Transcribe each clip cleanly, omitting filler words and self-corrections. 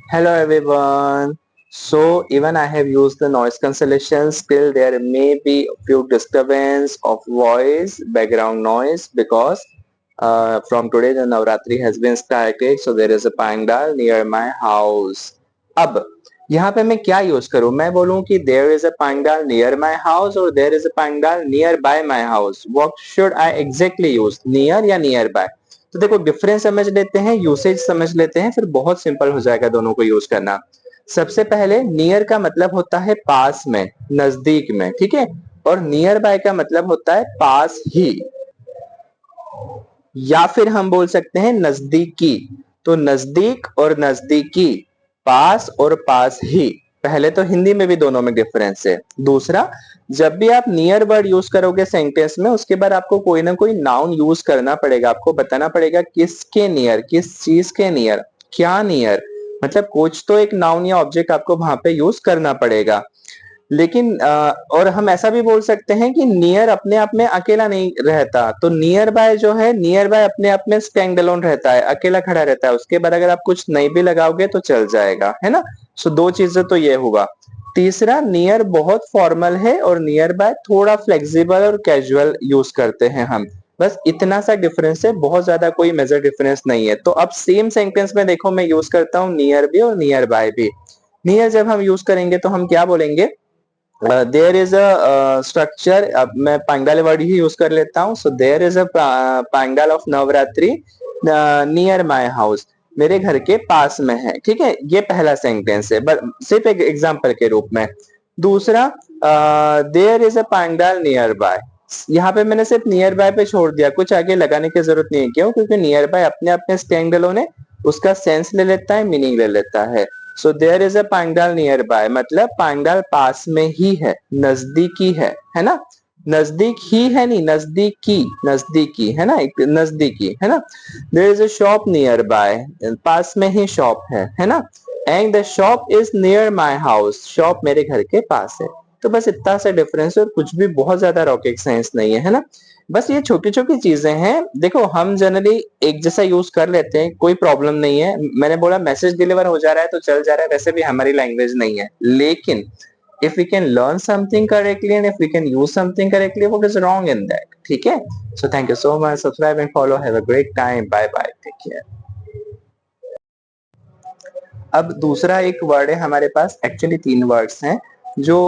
Hello everyone. So even I have used the noise cancellation. Still there may be a few disturbance of voice, background noise because from today the Navratri has been started. So there is a pandal near my house. अब यहाँ पे मैं क्या use करूँ? मैं बोलूँ कि there is a pandal near my house और there is a pandal nearby my house. What should I exactly use? Near या nearby? तो देखो डिफरेंस समझ लेते हैं, यूसेज समझ लेते हैं, फिर बहुत सिंपल हो जाएगा दोनों को यूज करना। सबसे पहले नियर का मतलब होता है पास में, नजदीक में, ठीक है। और नियर बाय का मतलब होता है पास ही, या फिर हम बोल सकते हैं नजदीकी। तो नजदीक और नजदीकी, पास और पास ही। पहले तो हिंदी में भी दोनों में डिफरेंस है। दूसरा, जब भी आप नियर वर्ड यूज करोगे सेंटेंस में, उसके बाद आपको कोई ना कोई नाउन यूज करना पड़ेगा। आपको बताना पड़ेगा किसके नियर, किस चीज के नियर, क्या नियर, मतलब कुछ तो एक नाउन या ऑब्जेक्ट आपको वहां पे यूज करना पड़ेगा। लेकिन और हम ऐसा भी बोल सकते हैं कि नियर अपने आप में अकेला नहीं रहता। तो नियर बाय जो है, नियर बाय अपने आप में स्टैंड अलोन रहता है, अकेला खड़ा रहता है। उसके बाद अगर आप कुछ नहीं भी लगाओगे तो चल जाएगा, है ना। सो दो चीजें तो ये हुआ। तीसरा, नियर बहुत फॉर्मल है और नियर बाय थोड़ा फ्लेक्सिबल और कैजुअल यूज करते हैं हम। बस इतना सा डिफरेंस है, बहुत ज्यादा कोई मेजर डिफरेंस नहीं है। तो अब सेम सेंटेंस में देखो, मैं यूज करता हूँ नियर भी और नियर बाय भी। नियर जब हम यूज करेंगे तो हम क्या बोलेंगे? There is a structure. अब मैं पांडाल वर्ड ही यूज कर लेता हूँ। So there is a pandal of Navratri near my house, मेरे घर के पास में है, ठीक है। ये पहला सेंटेंस है, सिर्फ एक एग्जांपल के रूप में। दूसरा, there is a pandal nearby. यहाँ पे मैंने सिर्फ नियर बाय पे छोड़ दिया, कुछ आगे लगाने की जरूरत नहीं है। क्यों? क्योंकि नियर बाय अपने आप में स्टैंड अलोन है, उसका सेंस ले लेता है, मीनिंग ले लेता है। So there is a pandal nearby, मतलब पांडाल पास में ही है, नजदीकी है ना। नजदीक ही है नहीं, नजदीकी, नजदीकी है ना, एक नजदीकी है ना। There is a shop nearby, पास में ही शॉप है ना। And the shop is near my house, shop मेरे घर के पास है। तो बस इतना सा डिफरेंस है, और कुछ भी बहुत ज्यादा रॉकेट साइंस नहीं है ना। बस ये छोटी छोटी चीजें हैं। देखो हम जनरली एक जैसा यूज कर लेते हैं, कोई प्रॉब्लम नहीं है। मैंने बोला मैसेज डिलीवर हो जा रहा है तो चल जा रहा है, वैसे भी हमारी लैंग्वेज नहीं है। लेकिन if we can learn something correctly and if we can use something correctly, what is wrong in that? ठीक है। So thank you so much, subscribe and follow, have a great time, bye bye, take care। अब दूसरा एक word है हमारे पास, actually तीन words हैं जो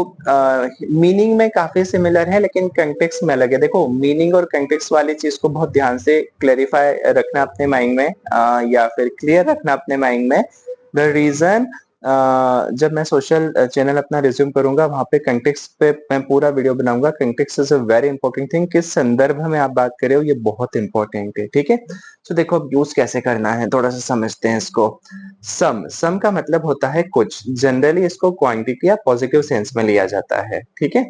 मीनिंग में काफी सिमिलर है लेकिन कंटेक्स्ट में अलग है। देखो मीनिंग और कंटेक्स्ट वाली चीज को बहुत ध्यान से क्लेरिफाई रखना अपने माइंड में, या फिर क्लियर रखना अपने माइंड में। द रीजन, जब मैं सोशल चैनल अपना रिज्यूम करूंगा वहां पे कंटेक्स्ट पे मैं पूरा वीडियो बनाऊंगा। Context is a very important thing, किस संदर्भ में आप बात कर रहे हो ये बहुत इंपॉर्टेंट है, ठीक है। तो देखो अब यूज कैसे करना है थोड़ा सा समझते हैं इसको। सम का मतलब होता है कुछ, जनरली इसको क्वांटिटी या पॉजिटिव सेंस में लिया जाता है, ठीक है।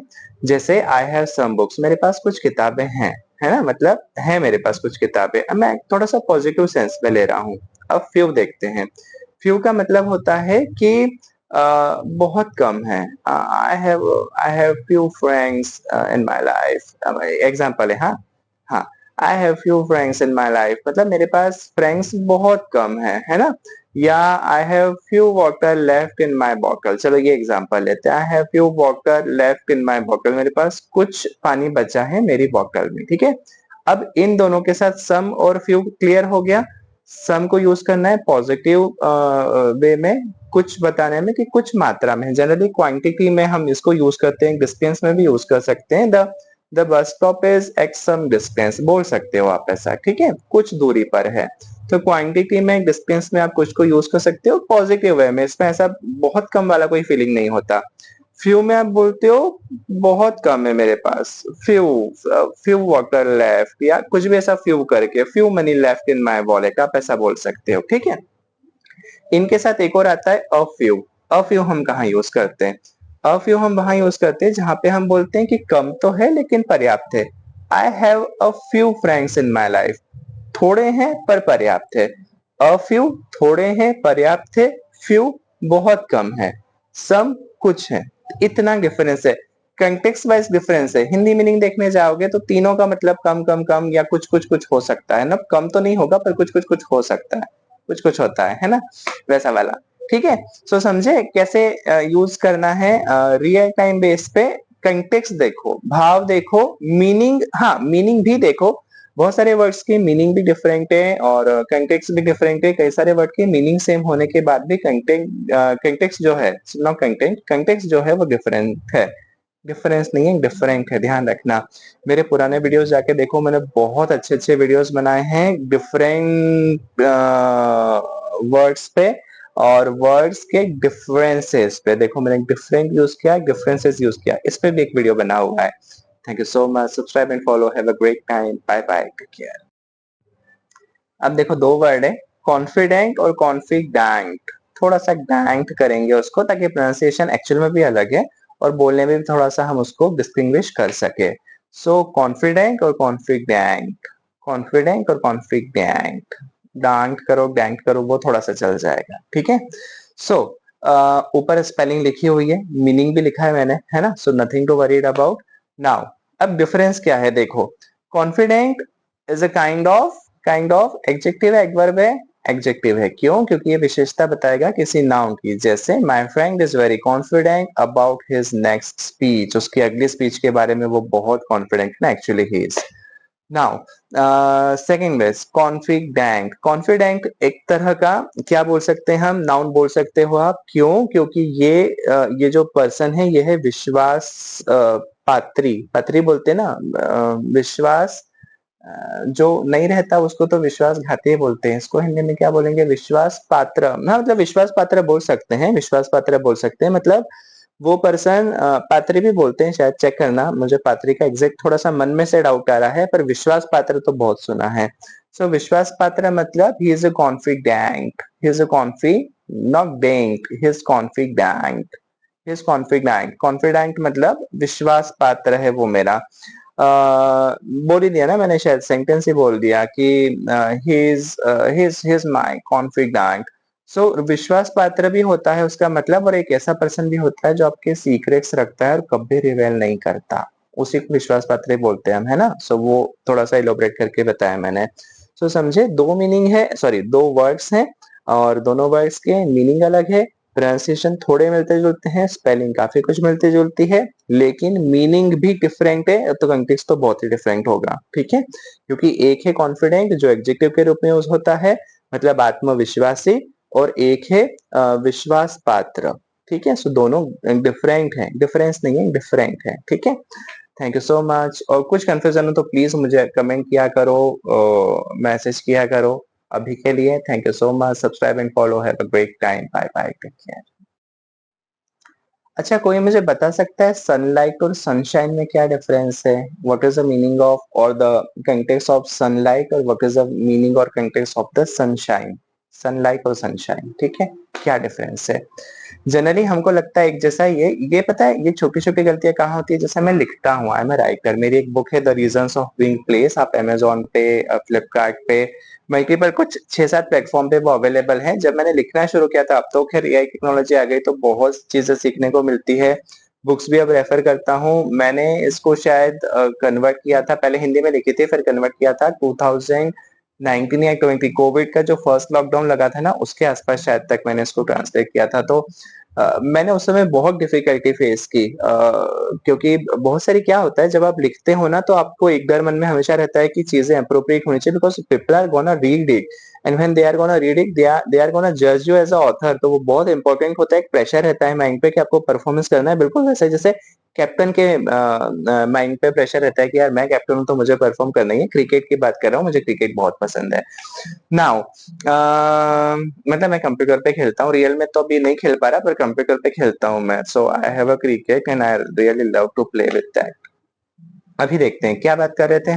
जैसे आई हैव सम बुक्स, मेरे पास कुछ किताबें हैं, है ना, मतलब है मेरे पास कुछ किताबें। अब मैं थोड़ा सा पॉजिटिव सेंस में ले रहा हूँ। अब फ्यू देखते हैं। फ्यू का मतलब होता है कि बहुत कम है। I have few friends in my life, example है। हाँ, हाँ, I have few friends in my life, मतलब मेरे पास फ्रेंड्स बहुत कम है ना। या I have few water left in my bottle, चलो ये एग्जांपल लेते हैं। I have few water left in my bottle, मेरे पास कुछ पानी बचा है मेरी बॉटल में, ठीक है। अब इन दोनों के साथ सम और फ्यू क्लियर हो गया। सम को यूज करना है पॉजिटिव वे में, कुछ बताने में कि कुछ मात्रा में। जनरली क्वांटिटी में हम इसको यूज करते हैं, डिस्टेंस में भी यूज कर सकते हैं। The bus stop is ex some distance, बोल सकते हो आप ऐसा, ठीक है, कुछ दूरी पर है। तो क्वांटिटी में, डिस्टेंस में आप कुछ को यूज कर सकते हो पॉजिटिव वे में, इसमें ऐसा बहुत कम वाला कोई फीलिंग नहीं होता। फ्यू में आप बोलते हो बहुत कम है मेरे पास, फ्यू, फ्यू वाटर लेफ्ट, या कुछ भी ऐसा फ्यू करके, few money left in my wallet, आप ऐसा बोल सकते हो, ठीक है। इनके साथ एक और आता है अ फ्यू। अ फ्यू हम कहाँ यूज करते हैं? अ फ्यू हम वहां यूज करते हैं जहां पे हम बोलते हैं कि कम तो है लेकिन पर्याप्त है। आई have a few friends in my life, थोड़े हैं पर पर्याप्त है। अ फ्यू थोड़े हैं, पर्याप्त है। फ्यू बहुत कम है। सम कुछ है। इतना डिफरेंस है, कंटेक्स्ट वाइज डिफरेंस है। हिंदी मीनिंग देखने जाओगे तो तीनों का मतलब कम कम कम या कुछ कुछ कुछ हो सकता है ना, कम तो नहीं होगा पर कुछ कुछ कुछ हो सकता है, कुछ कुछ होता है ना, वैसा वाला। ठीक है। सो समझे कैसे यूज करना है रियल टाइम बेस पे। कंटेक्स्ट देखो, भाव देखो, मीनिंग, हाँ मीनिंग भी देखो। बहुत सारे वर्ड्स के मीनिंग भी डिफरेंट है और कंटेक्स्ट भी डिफरेंट है। कई सारे वर्ड के मीनिंग सेम होने के बाद भी कंटेक्स्ट जो है, नॉट कंटेंट, कंटेक्स्ट जो है वो डिफरेंट है। डिफरेंस नहीं है, डिफरेंट है, ध्यान रखना। मेरे पुराने वीडियोस जाके देखो, मैंने बहुत अच्छे अच्छे वीडियोस बनाए हैं डिफरेंट वर्ड्स पे और वर्ड्स के डिफरेंसेस पे। देखो मैंने डिफरेंट यूज किया, डिफरेंसेस यूज किया, इस पे भी एक वीडियो बना हुआ है। Thank you so much, subscribe and follow, have a great time, bye bye, take care. अब देखो दो वर्ड है, कॉन्फिडेंट और कॉन्फिडेंट। थोड़ा सा डैंट करेंगे उसको ताकि प्रोनाउंसिएशन एक्चुअल में भी अलग है और बोलने में भी थोड़ा सा हम उसको डिस्टिंग्विश कर सके। सो कॉन्फिडेंट और कॉन्फिडेंट, कॉन्फिडेंट और कॉन्फिडेंट, डांट करो डैंट करो वो थोड़ा सा चल जाएगा, ठीक है। सो ऊपर स्पेलिंग लिखी हुई है, मीनिंग भी लिखा है मैंने, है ना। So nothing to worried about now. अब डिफरेंस क्या है देखो, confident is a kind of adjective है, एडवर्ब है, एडजेक्टिव है। क्यों? क्योंकि ये विशेषता बताएगा किसी नाउन की। जैसे my friend is very confident about his next speech, उसकी अगली स्पीच के बारे में वो बहुत कॉन्फिडेंट ना, actually he is. Now second base confident. Confident एक तरह का क्या बोल सकते हैं हम, नाउन बोल सकते हो आप। क्यों? क्योंकि ये जो पर्सन है ये है विश्वास पात्री, पात्री बोलते हैं ना, विश्वास जो नहीं रहता उसको तो विश्वासघाती बोलते हैं। इसको हिंदी में क्या बोलेंगे, विश्वास पात्र। हाँ मतलब विश्वास पात्र बोल सकते हैं, विश्वास पात्र बोल सकते हैं। मतलब वो पर्सन, पात्री भी बोलते हैं शायद, चेक करना, मुझे पात्री का एग्जैक्ट थोड़ा सा मन में से डाउट आ रहा है, पर विश्वास पात्र तो बहुत सुना है। सो विश्वास पात्र मतलब he is a confident, he is a confi, not bank, he is confident, he is confident. Confident मतलब विश्वास पात्र है वो मेरा। बोल ही दिया ना मैंने, शायद सेंटेंस ही बोल दिया कि ही इज माय कॉन्फिडेंट। सो विश्वास पात्र भी होता है उसका मतलब, और एक ऐसा पर्सन भी होता है जो आपके सीक्रेट्स रखता है और कभी रिवेल नहीं करता, उसी को विश्वास पात्र बोलते हैं हम, है ना। सो वो थोड़ा सा इलोबरेट करके बताया मैंने। सो समझे, दो मीनिंग है, सॉरी दो वर्ड्स हैं और दोनों वर्ड्स के मीनिंग अलग है, प्रोनाउंसिएशन थोड़े मिलते जुलते हैं, स्पेलिंग काफी कुछ मिलती जुलती है, लेकिन मीनिंग भी डिफरेंट है, तो कंटेक्स्ट तो बहुत ही डिफरेंट होगा, ठीक है। क्योंकि एक है कॉन्फिडेंट जो एडजेक्टिव के रूप में यूज होता है, मतलब आत्मविश्वासी, और एक है विश्वास पात्र, ठीक है। सो दोनों डिफरेंट है, डिफरेंस नहीं है, डिफरेंट है, ठीक है। Thank you so much. और कुछ कंफ्यूजन हो तो प्लीज मुझे कमेंट किया करो, मैसेज किया करो। अभी के लिए thank you so much, subscribe and follow, have a great time, bye bye, take care. अच्छा कोई मुझे बता सकता है सनलाइट और सनशाइन में क्या डिफरेंस है? What is the meaning of और द कंटेक्स्ट ऑफ सनलाइट और व्हाट इज द मीनिंग और context of the sunshine? Sunlight और सनशाइन, ठीक है, क्या डिफरेंस है? जनरली हमको लगता है एक जैसा ये पता है, ये छोटी छोटी गलतियां कहाँ होती है, जैसे मैं लिखता हूँ, आई एम राइटर, मेरी एक बुक है the reasons of being place, आप अमेजोन पे, फ्लिपकार्ट पे, मल्टीपल कुछ 6-7 प्लेटफॉर्म पे वो अवेलेबल है। जब मैंने लिखना शुरू किया था, अब तो खैर एआई टेक्नोलॉजी आ गई तो बहुत चीजें सीखने को मिलती है, बुक्स भी अब रेफर करता हूँ। मैंने इसको शायद कन्वर्ट किया था, पहले हिंदी में लिखी थी फिर कन्वर्ट किया था 2019 या 20 कोविड का जो फर्स्ट लॉकडाउन लगा था ना, उसके आसपास शायद तक मैंने इसको ट्रांसलेट किया था। तो मैंने उस समय बहुत डिफिकल्टी फेस की, क्योंकि बहुत सारी क्या होता है जब आप लिखते हो ना, तो आपको एक डर मन में हमेशा रहता है कि चीजें अप्रोप्रिएट होनी चाहिए, because people are gonna read it and when they are gonna read it they are gonna जज यू एज अ ऑथर। तो वो बहुत इंपॉर्टेंट होता है, एक प्रेशर रहता है माइंड पे कि आपको परफॉर्मेंस करना है, बिल्कुल वैसे जैसे कैप्टन के माइंड पे प्रेशर रहता है कि यार मैं कैप्टन हूं तो मुझे परफॉर्म करना ही है। क्रिकेट की बात कर रहा हूँ, मुझे क्रिकेट बहुत पसंद है। नाउ मतलब मैं कंप्यूटर पे खेलता हूँ, रियल में तो अभी नहीं खेल पा रहा, पर कंप्यूटर पे खेलता हूँ मैं। So I have a cricket and I really love to play with that. अभी देखते हैं क्या बात कर रहे थे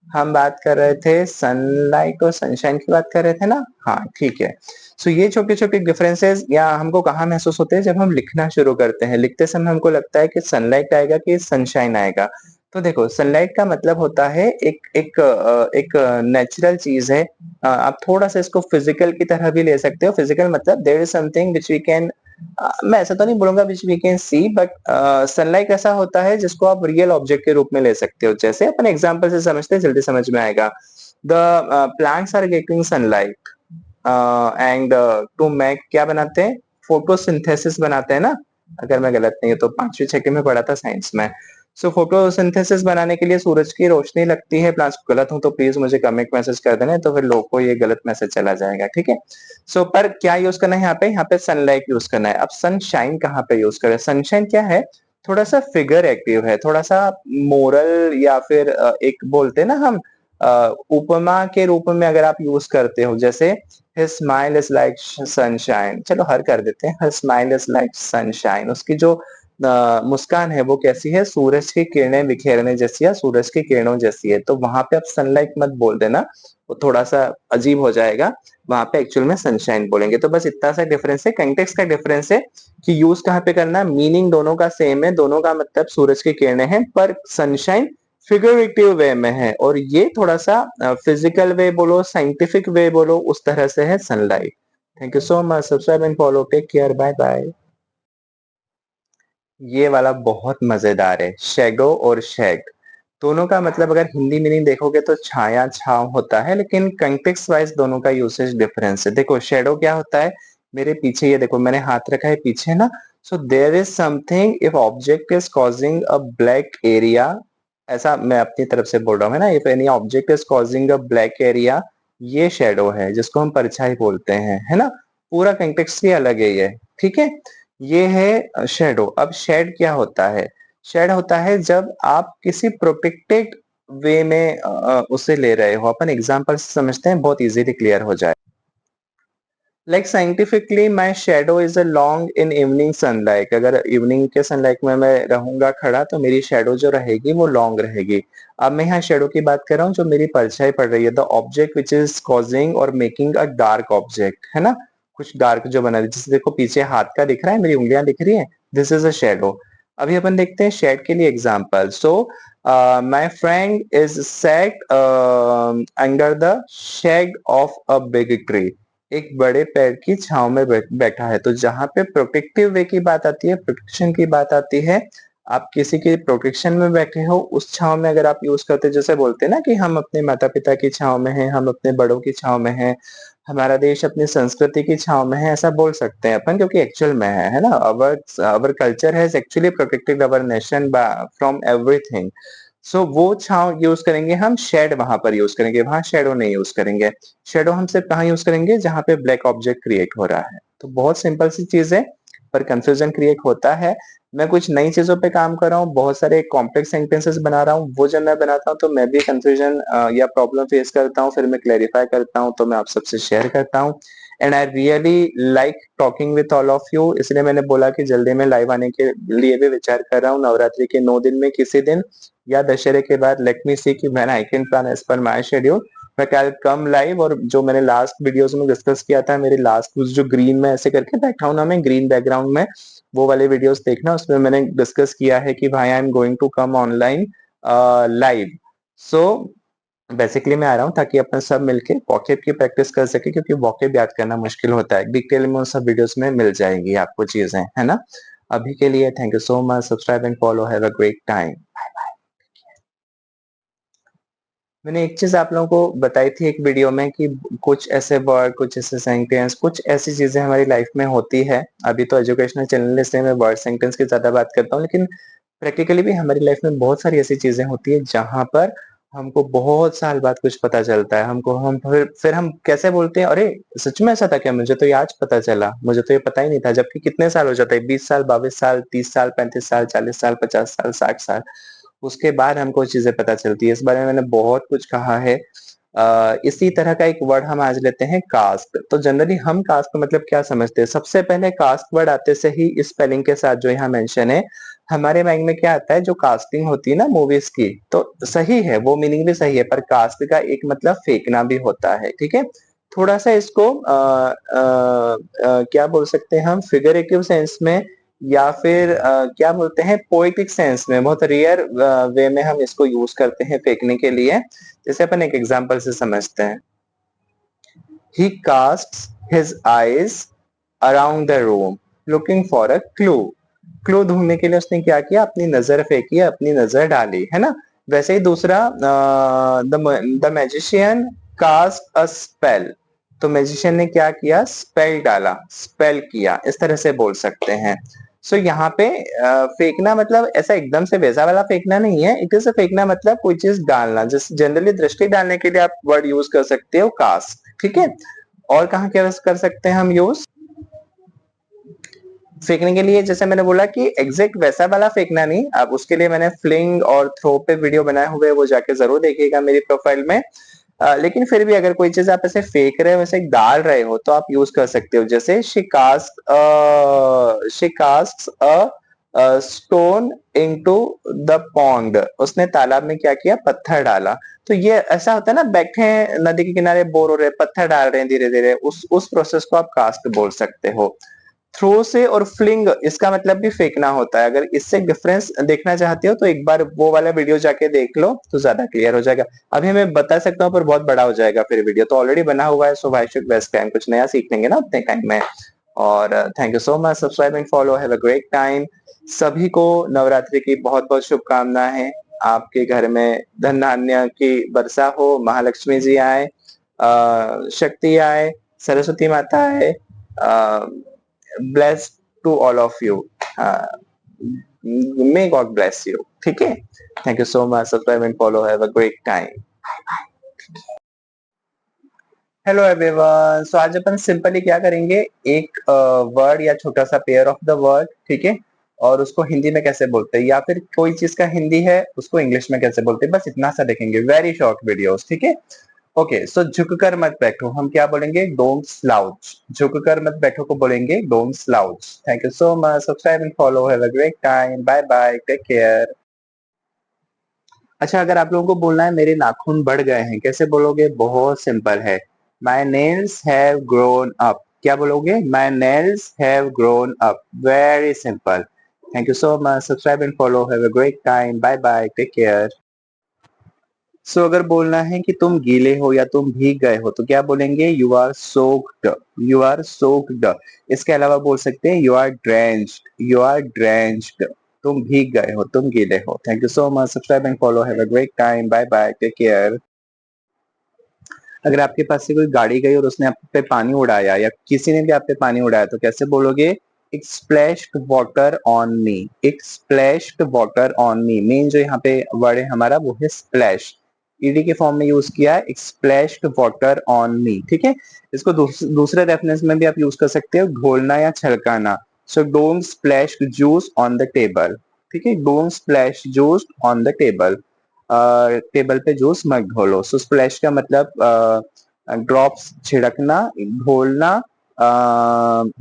हम बात कर रहे थे सनलाइट और सनशाइन की बात कर रहे थे ना, हाँ ठीक है। सो ये छोटे छोटे डिफरेंसेस या हमको कहाँ महसूस होते हैं, जब हम लिखना शुरू करते हैं, लिखते समय हमको लगता है कि सनलाइट आएगा कि सनशाइन आएगा। तो देखो सनलाइट का मतलब होता है एक नेचुरल चीज है। आप थोड़ा सा इसको फिजिकल की तरह भी ले सकते हो। फिजिकल मतलब there is something which we can, मैं ऐसा तो नहीं बोलूंगा which we can see, but sunlight ऐसा होता है जिसको आप रियल ऑब्जेक्ट के रूप में ले सकते हो। जैसे अपन एग्जांपल से समझते हैं, जल्दी समझ में आएगा। The plants are getting sunlight, and to make क्या बनाते हैं, फोटोसिंथेसिस बनाते हैं ना, अगर मैं गलत नहीं हूँ तो 5वीं 6वीं में पढ़ा था साइंस में। सो फोटोसिंथेसिस बनाने के लिए सूरज की रोशनी लगती है प्लांट्स को। गलत हूं तो प्लीज मुझे कमेंट मैसेज कर देना, तो फिर लोगों को ये गलत मैसेज चला जाएगा, ठीक है। सो पर क्या यूज करना है यहाँ पे सनलाइट यूज करना है। अब सनशाइन कहाँ पे यूज करें, सनशाइन क्या है, थोड़ा सा फिगर एक्टिव है, थोड़ा सा मोरल या फिर एक बोलते हैं ना हम उपमा के रूप में अगर आप यूज करते हो, जैसे his smile is like sunshine, चलो हर कर देते हैं, her smile is like sunshine, उसकी जो मुस्कान है वो कैसी है, सूरज की किरणें बिखेरने जैसी या सूरज की किरणों जैसी है। तो वहां पे आप सनलाइट मत बोल देना, वो थोड़ा सा अजीब हो जाएगा, वहां पे एक्चुअल में सनशाइन बोलेंगे। तो बस इतना सा डिफरेंस है, कंटेक्स्ट का डिफरेंस है कि यूज कहाँ पे करना है, मीनिंग दोनों का सेम है, दोनों का मतलब सूरज की किरणें हैं, पर सनशाइन फिगरेटिव वे में है और ये थोड़ा सा फिजिकल वे बोलो, साइंटिफिक वे बोलो, उस तरह से है sunlight. Thank you so much, subscribe and follow, take care, bye bye. ये वाला बहुत मजेदार है, शेडो और शेड, दोनों का मतलब अगर हिंदी मीनिंग देखोगे तो छाया छाव होता है, लेकिन कंटेक्स्ट वाइज दोनों का यूसेज डिफरेंस है। देखो शेडो क्या होता है, मेरे पीछे ये देखो मैंने हाथ रखा है पीछे ना, so there is something, if object is causing a black area, ऐसा मैं अपनी तरफ से बोल रहा हूँ, है ना, if any object is causing a black area, ये शेडो है जिसको हम परछाई बोलते हैं, है ना, पूरा कंटेक्स्ट ही अलग है ये, ठीक है। ये है शेडो। अब शेड क्या होता है, शेड होता है जब आप किसी प्रोटेक्टेड वे में उसे ले रहे हो। अपन एग्जांपल से समझते हैं, बहुत इजीली क्लियर हो जाए। Like scientifically my shadow is a long in evening sunlight, अगर इवनिंग के सनलाइट में मैं रहूंगा खड़ा तो मेरी शेडो जो रहेगी वो लॉन्ग रहेगी। अब मैं यहाँ शेडो की बात कर रहा हूँ, जो मेरी परछाई पड़ रही है, the object which is causing और मेकिंग अ डार्क ऑब्जेक्ट, है ना, कुछ डार्क जो बना रही है, जैसे देखो पीछे हाथ का दिख रहा है, मेरी उंगलियां दिख रही है, दिस इज अ शेडो। अभी अपन देखते हैं शेड के लिए example. So my friend is set under the shade of a big tree, एक बड़े पेड़ की छांव में बैठा है। तो जहां पे प्रोटेक्टिव वे की बात आती है, प्रोटेक्शन की बात आती है, आप किसी की प्रोटेक्शन में बैठे हो, उस छांव में अगर आप यूज करते, जैसे बोलते हैं ना कि हम अपने माता पिता की छांव में हैं, हम अपने बड़ों की छांव में हैं, हमारा देश अपनी संस्कृति की छांव में है, ऐसा बोल सकते हैं अपन, क्योंकि एक्चुअल में है ना, our our culture has actually protected our nation from everything. So वो छांव यूज करेंगे हम, शेड वहां पर यूज करेंगे, वहां शेडो नहीं यूज करेंगे। शेडो हम सिर्फ कहाँ यूज करेंगे, जहां पे ब्लैक ऑब्जेक्ट क्रिएट हो रहा है। तो बहुत सिंपल सी चीज है, पर कंफ्यूजन क्रिएट होता है। मैं कुछ नई चीजों पे काम कर रहा हूँ, बहुत सारे कॉम्प्लेक्स सेंटेंसेस बना रहा हूँ, वो जब मैं बनाता हूँ तो मैं भी कंफ्यूजन या प्रॉब्लम फेस करता हूँ, फिर मैं क्लेरिफाई करता हूँ, तो मैं आप सबसे शेयर करता हूँ। And I really like talking with all of you, इसलिए मैंने बोला कि जल्दी में लाइव आने के लिए भी विचार कर रहा हूँ, नवरात्रि के 9 दिन में किसी दिन या दशहरे के बाद, लेट मी सी कि when I can plan as per my schedule, मैं कैल कम लाइव। और जो मैंने लास्ट वीडियोस में डिस्कस किया था, मेरे लास्ट जो ग्रीन में ऐसे करके बैठा हूं ना मैं ग्रीन बैकग्राउंड में, वो वाले वीडियोस देखना, उसमें मैंने डिस्कस किया है कि भाई I am going to come online live. So basically मैं आ रहा हूँ ताकि अपन सब मिलके वॉकेब की प्रैक्टिस कर सके, क्योंकि वॉकेब याद करना मुश्किल होता है, डिटेल में उन सब वीडियोस में मिल जाएंगी आपको चीजें, है ना। अभी के लिए thank you so much, subscribe and follow, have a great time. मैंने एक चीज आप लोगों को बताई थी एक वीडियो में कि कुछ ऐसे वर्ड, कुछ ऐसे सेंटेंस, कुछ ऐसी चीजें हमारी लाइफ में होती है। अभी तो एजुकेशनल चैनल से मैं वर्ड सेंटेंस की ज्यादा बात करता हूँ, लेकिन प्रैक्टिकली भी हमारी लाइफ में बहुत सारी ऐसी चीजें होती है जहां पर हमको बहुत साल बाद कुछ पता चलता है, हमको हम फिर हम कैसे बोलते हैं, अरे सच में ऐसा था क्या, मुझे तो ये आज पता चला, मुझे तो ये पता ही नहीं था। जबकि कितने साल हो जाते हैं, 20 साल, 22 साल, 30 साल, 35 साल, 40 साल, 50 साल, 60 साल, उसके बाद हमको चीजें पता चलती है। इस बारे में मैंने बहुत कुछ कहा है। इसी तरह का एक वर्ड हम आज लेते हैं, कास्ट। तो जनरली हम कास्ट का मतलब क्या समझते हैं, सबसे पहले कास्ट वर्ड आते से ही इस स्पेलिंग के साथ जो यहाँ मेंशन है, हमारे माइंड में क्या आता है, जो कास्टिंग होती है ना मूवीज की, तो सही है, वो मीनिंग भी सही है, पर कास्ट का एक मतलब फेंकना भी होता है, ठीक है। थोड़ा सा इसको क्या बोल सकते हैं हम, फिगरेटिव सेंस में, या फिर क्या बोलते हैं, पोएटिक सेंस में, बहुत रेयर वे में हम इसको यूज करते हैं फेंकने के लिए। जैसे अपन एक एग्जांपल से समझते हैं, he casts his eyes around the room looking for a clue, clue ढूंढने के लिए उसने क्या किया, अपनी नजर फेंकी, अपनी नजर डाली, है ना। वैसे ही दूसरा, the magician cast a spell, तो मैजिशियन ने क्या किया, स्पेल डाला, स्पेल किया, इस तरह से बोल सकते हैं। सो यहाँ पे फेंकना मतलब ऐसा एकदम से वैसा वाला फेंकना नहीं है, इट इज फेंकना मतलब कोई चीज डालना, जिस जनरली दृष्टि डालने के लिए आप वर्ड यूज कर सकते हो कास्ट, ठीक है। और कहाँ क्या कर सकते हैं हम यूज फेंकने के लिए, जैसे मैंने बोला कि एग्जैक्ट वैसा वाला फेंकना नहीं, अब उसके लिए मैंने फ्लिंग और थ्रो पे वीडियो बनाए हुए, वो जाके जरूर देखिएगा मेरी प्रोफाइल में। लेकिन फिर भी अगर कोई चीज आप ऐसे फेंक रहे हो, वैसे डाल रहे हो, तो आप यूज कर सकते हो, जैसे she cast a stone into the pond, उसने तालाब में क्या किया, पत्थर डाला। तो ये ऐसा होता है ना, बैठे हैं नदी के किनारे, बोर हो रहे हैं, पत्थर डाल रहे हैं धीरे धीरे, उस प्रोसेस को आप कास्ट बोल सकते हो। थ्रो से और फ्लिंग इसका मतलब भी फेंकना होता है। अगर इससे डिफरेंस देखना चाहते हो तो एक बार वो वाला वीडियो जाके देख लो, तो ज्यादा क्लियर हो जाएगा। अभी मैं बता सकता हूँ पर बहुत बड़ा हो जाएगा फिर, वीडियो तो ऑलरेडी बना हुआ है, so why should waste time, कुछ नया सीख लेंगे ना उतने टाइम में। और thank you so much, subscribe and follow, have a great time. सभी को नवरात्रि की बहुत बहुत शुभकामनाएं। आपके घर में धन धान्य की वर्षा हो, महालक्ष्मी जी आए, शक्ति आए, सरस्वती माता आए, bless to all of you, may God bless you, ठीक है। Thank you so much, subscribe and follow, have a great time. Hello everyone, so आज अपन सिंपली क्या करेंगे, एक वर्ड या छोटा सा पेयर ऑफ द वर्ड, ठीक है, और उसको हिंदी में कैसे बोलते हैं, या फिर कोई चीज का हिंदी है उसको इंग्लिश में कैसे बोलते हैं, बस इतना सा देखेंगे, वेरी शॉर्ट वीडियोस, ठीक है। ओके, सो झुककर मत बैठो हम क्या बोलेंगे, डोंट स्लाउच। झुककर मत बैठो को बोलेंगे don't slouch. Thank you so much, subscribe and follow, have a great time, bye bye, take care. अच्छा, अगर आप लोगों को बोलना है मेरे नाखून बढ़ गए हैं, कैसे बोलोगे, बहुत सिंपल है, my nails have grown up. क्या बोलोगे, my nails have grown up, very simple. Thank you so much, subscribe and follow, have a great time, bye bye, take care. So अगर बोलना है कि तुम गीले हो या तुम भीग गए हो, तो क्या बोलेंगे, you are soaked, you are soaked. इसके अलावा बोल सकते हैं you are drenched, you are drenched, तुम भीग गए हो, तुम गीले हो। Thank you so much, subscribe and follow, have a great time, bye bye, take care. अगर आपके पास से कोई गाड़ी गई और उसने आप पे पानी उड़ाया, या किसी ने भी आप पे पानी उड़ाया, तो कैसे बोलोगे, it splashed water on me, it splashed water on me. Main जो यहाँ पे वर्ड है हमारा वो है स्प्लैश, ईडी के फॉर्म में यूज किया है, it splashed water on me, ठीक है। इसको दूसरे रेफरेंस में भी आप यूज कर सकते हो, घोलना या छलकाना। So don't splash juice on the table, ठीक है, don't splash juice on the table, table पे जूस मत घोलो। सो स्प्लैश का मतलब ड्रॉप्स, छिड़कना, घोलना,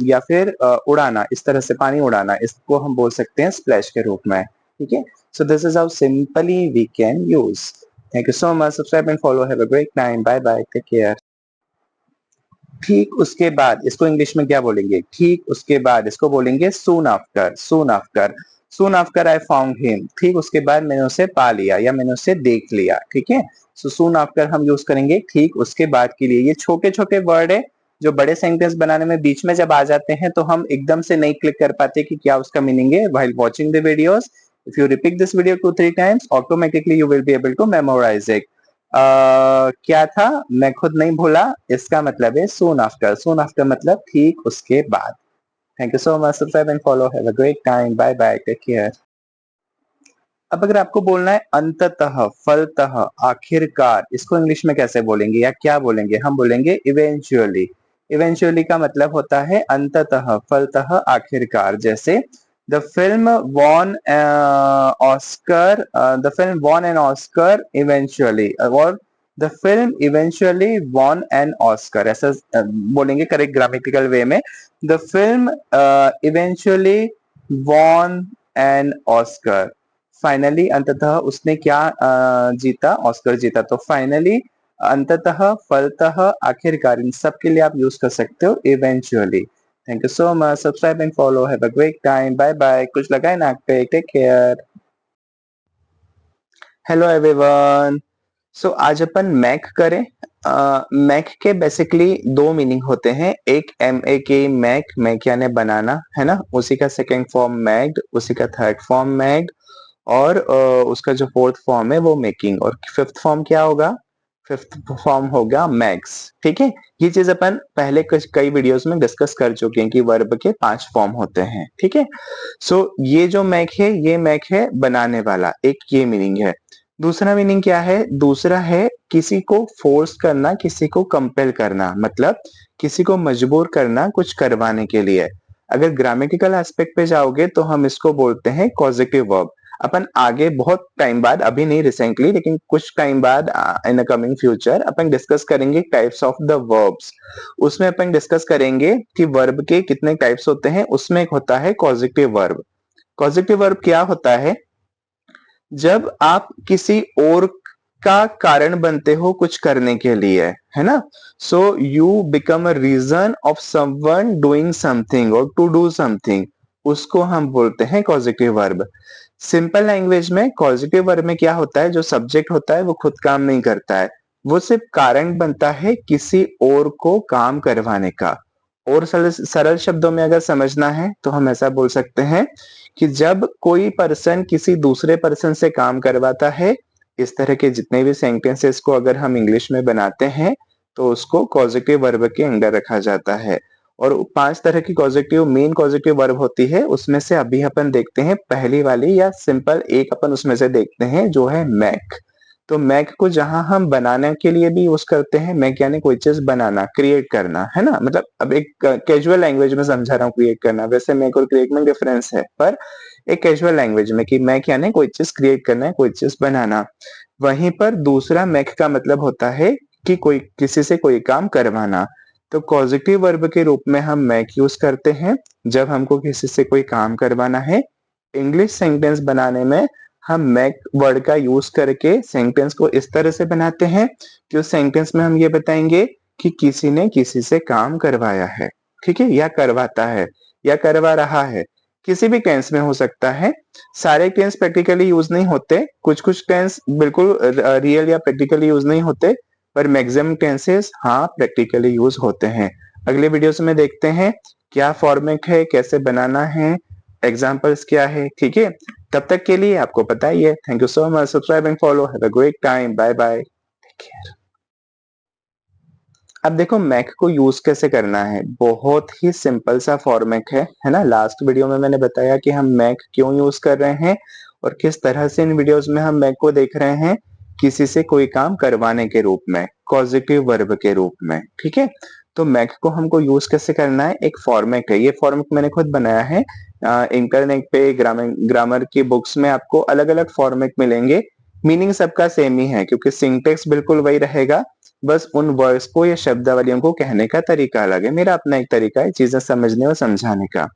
या फिर उड़ाना, इस तरह से पानी उड़ाना, इसको हम बोल सकते हैं स्प्लैश के रूप में, ठीक है। So this is how simply we can use. Thank you so much, subscribe and follow, have a great time, bye bye, take care. ठीक उसके बाद, इसको इंग्लिश में क्या बोलेंगे, ठीक उसके बाद इसको बोलेंगे soon after, soon after, soon after I found him, ठीक उसके बाद मैंने उसे पा लिया या मैंने उसे देख लिया, ठीक है। सो सून आफ्टर हम यूज करेंगे ठीक उसके बाद के लिए। ये छोटे छोटे वर्ड है जो बड़े सेंटेंस बनाने में बीच में जब आ जाते हैं तो हम एकदम से नहीं क्लिक कर पाते कि क्या उसका मीनिंग है while watching the videos. If you repeat this video 2-3 times, automatically you will be able to memorise it. क्या था, मैं खुद नहीं भूला, इसका मतलब है सून आफ्टर, सून आफ्टर मतलब ठीक उसके बाद। Thank you so much, subscribe and follow, have a great time, bye bye, take care. अब अगर आपको बोलना है अंततः, फलतः, आखिरकार, इसको इंग्लिश में कैसे बोलेंगे या क्या बोलेंगे, हम बोलेंगे इवेंचुअली। इवेंचुअली का मतलब होता है अंततः, फलतः, आखिरकार। जैसे the film won Oscar, the film won an Oscar eventually, और the film eventually won an Oscar, ऐसा बोलेंगे करेक्ट ग्रामेटिकल वे में। The film eventually won an Oscar, finally, अंततः उसने क्या जीता, ऑस्कर जीता। तो फाइनली, अंततः, फलतः, आखिरकार, इन सब के लिए आप यूज कर सकते हो eventually. Thank you so much, subscribe and follow, have a great time, bye bye, कुछ लगाए नाक पे, take care. Hello everyone, so आज अपन मैक करें। मैक के बेसिकली दो मीनिंग होते हैं, एक एम ए के मैक, मैक यानी बनाना, है ना, उसी का सेकेंड फॉर्म मैक्ड, उसी का थर्ड फॉर्म मैक्ड, और उसका जो फोर्थ फॉर्म है वो मेकिंग, और फिफ्थ फॉर्म क्या होगा, फिफ्थ फॉर्म होगा मैक्स। ठीक है, ये चीज अपन पहले कई वीडियोस में डिस्कस कर चुके हैं कि वर्ब के 5 फॉर्म होते हैं। ठीक है, सो ये जो मैक है, ये मैक है बनाने वाला, एक ये मीनिंग है। दूसरा मीनिंग क्या है? दूसरा है किसी को फोर्स करना, किसी को कंपेल करना, मतलब किसी को मजबूर करना कुछ करवाने के लिए। अगर ग्रामेटिकल एस्पेक्ट पे जाओगे तो हम इसको बोलते हैं कॉजेटिव वर्ब। अपन आगे बहुत टाइम बाद, अभी नहीं रिसेंटली, लेकिन कुछ टाइम बाद इन अ कमिंग फ्यूचर अपन डिस्कस करेंगे टाइप्स ऑफ द वर्ब्स। उसमें अपन डिस्कस करेंगे कि वर्ब के कितने टाइप्स होते हैं। उसमें एक होता है कॉजेटिव वर्ब। कॉजेटिव वर्ब क्या होता है? जब आप किसी और का कारण बनते हो कुछ करने के लिए, है ना? So you become a reason of someone doing something और टू डू समथिंग, उसको हम बोलते हैं कॉजेटिव वर्ब। सिंपल लैंग्वेज में कॉजेटिव वर्ब में क्या होता है? जो सब्जेक्ट होता है वो खुद काम नहीं करता है, वो सिर्फ कारण बनता है किसी और को काम करवाने का। और सरल सरल शब्दों में अगर समझना है तो हम ऐसा बोल सकते हैं कि जब कोई पर्सन किसी दूसरे पर्सन से काम करवाता है, इस तरह के जितने भी सेंटेंसेस को अगर हम इंग्लिश में बनाते हैं तो उसको कॉजेटिव वर्ब के अंडर रखा जाता है। और 5 तरह की कॉजेटिव मेन कॉजेटिव वर्ब होती है, उसमें से अभी अपन देखते हैं पहली वाली, या सिंपल एक अपन उसमें से देखते हैं जो है मैक। तो मैक को जहां हम बनाने के लिए भी यूज करते हैं, मैक यानी कोई चीज बनाना, क्रिएट करना, है ना? मतलब अब एक कैजुअल लैंग्वेज में समझा रहा हूँ क्रिएट करना, वैसे मैक और क्रिएट में डिफरेंस है, पर एक कैजुअल लैंग्वेज में कि मैक यानी कोई चीज क्रिएट करना है, कोई चीज बनाना। वहीं पर दूसरा मैक का मतलब होता है कि कोई किसी से कोई काम करवाना। तो कॉजेटिव वर्ब के रूप में हम मैक यूज करते हैं जब हमको किसी से कोई काम करवाना है। इंग्लिश सेंटेंस बनाने में हम मैक वर्ड का यूज करके सेंटेंस को इस तरह से बनाते हैं कि उस सेंटेंस में हम ये बताएंगे कि किसी ने किसी से काम करवाया है। ठीक है, या करवाता है, या करवा रहा है। किसी भी टेंस में हो सकता है। सारे टेंस प्रैक्टिकली यूज नहीं होते, कुछ कुछ टेंस बिल्कुल रियल या प्रैक्टिकली यूज नहीं होते, पर मैक्सिमम टेंसेस हाँ प्रैक्टिकली यूज होते हैं। अगले वीडियोस में देखते हैं क्या फॉर्मेट है, कैसे बनाना है, एग्जाम्पल्स क्या है। ठीक है, तब तक के लिए आपको पता ही है। Thank you so much, subscribe and follow, have a great time, bye bye, take care. अब देखो मैक को यूज कैसे करना है, बहुत ही सिंपल सा फॉर्मेट है ना? लास्ट वीडियो में मैंने बताया कि हम मैक क्यों यूज कर रहे हैं और किस तरह से इन वीडियोस में हम मैक को देख रहे हैं, किसी से कोई काम करवाने के रूप में, पॉजिटिव वर्ब के रूप में। ठीक है, तो मैक को हमको यूज कैसे करना है, एक फॉर्मेट है, ये फॉर्मेट मैंने खुद बनाया है। इंटरनेट पे ग्रामर की बुक्स में आपको अलग अलग फॉर्मेट मिलेंगे। मीनिंग सबका सेम ही है क्योंकि सिंटेक्स बिल्कुल वही रहेगा, बस उन वर्ड्स को या शब्दावलियों को कहने का तरीका अलग है। मेरा अपना एक तरीका है चीजें समझने और समझाने का।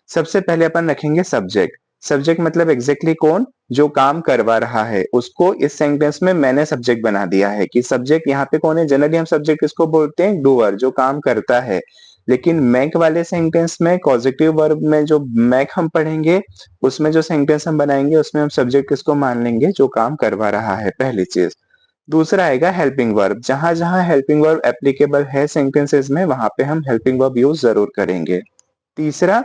सबसे पहले अपन रखेंगे सब्जेक्ट। सब्जेक्ट मतलब एग्जैक्टली कौन, जो काम करवा रहा है, उसको इस सेंटेंस में मैंने सब्जेक्ट बना दिया है कि सब्जेक्ट यहाँ पे कौन है। जनरली हम सब्जेक्ट किसको बोलते हैं, डूअर, जो काम करता है। लेकिन मैक वाले सेंटेंस में पॉजिटिव वर्ब में जो मैक हम पढ़ेंगे, उसमें जो सेंटेंस हम बनाएंगे उसमें हम सब्जेक्ट किसको मान लेंगे, जो काम करवा रहा है, पहली चीज। दूसरा आएगा हेल्पिंग वर्ब। जहां जहां हेल्पिंग वर्ब एप्लीकेबल है सेंटेंसेस में, वहां पे हम हेल्पिंग वर्ब यूज जरूर करेंगे। तीसरा,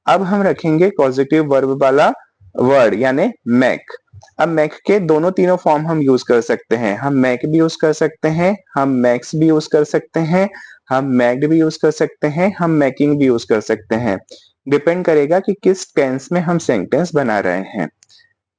अब हम रखेंगे पॉजिटिव वर्ब वाला वर्ड यानी मैक। अब मैक के दोनों तीनों फॉर्म हम यूज कर सकते हैं। हम मैक भी यूज कर सकते हैं, हम मैक्स भी यूज कर सकते हैं, हम मैक्ड भी यूज कर सकते हैं, हम मैकिंग भी यूज कर सकते हैं। डिपेंड करेगा कि किस टेंस में हम सेंटेंस बना रहे हैं।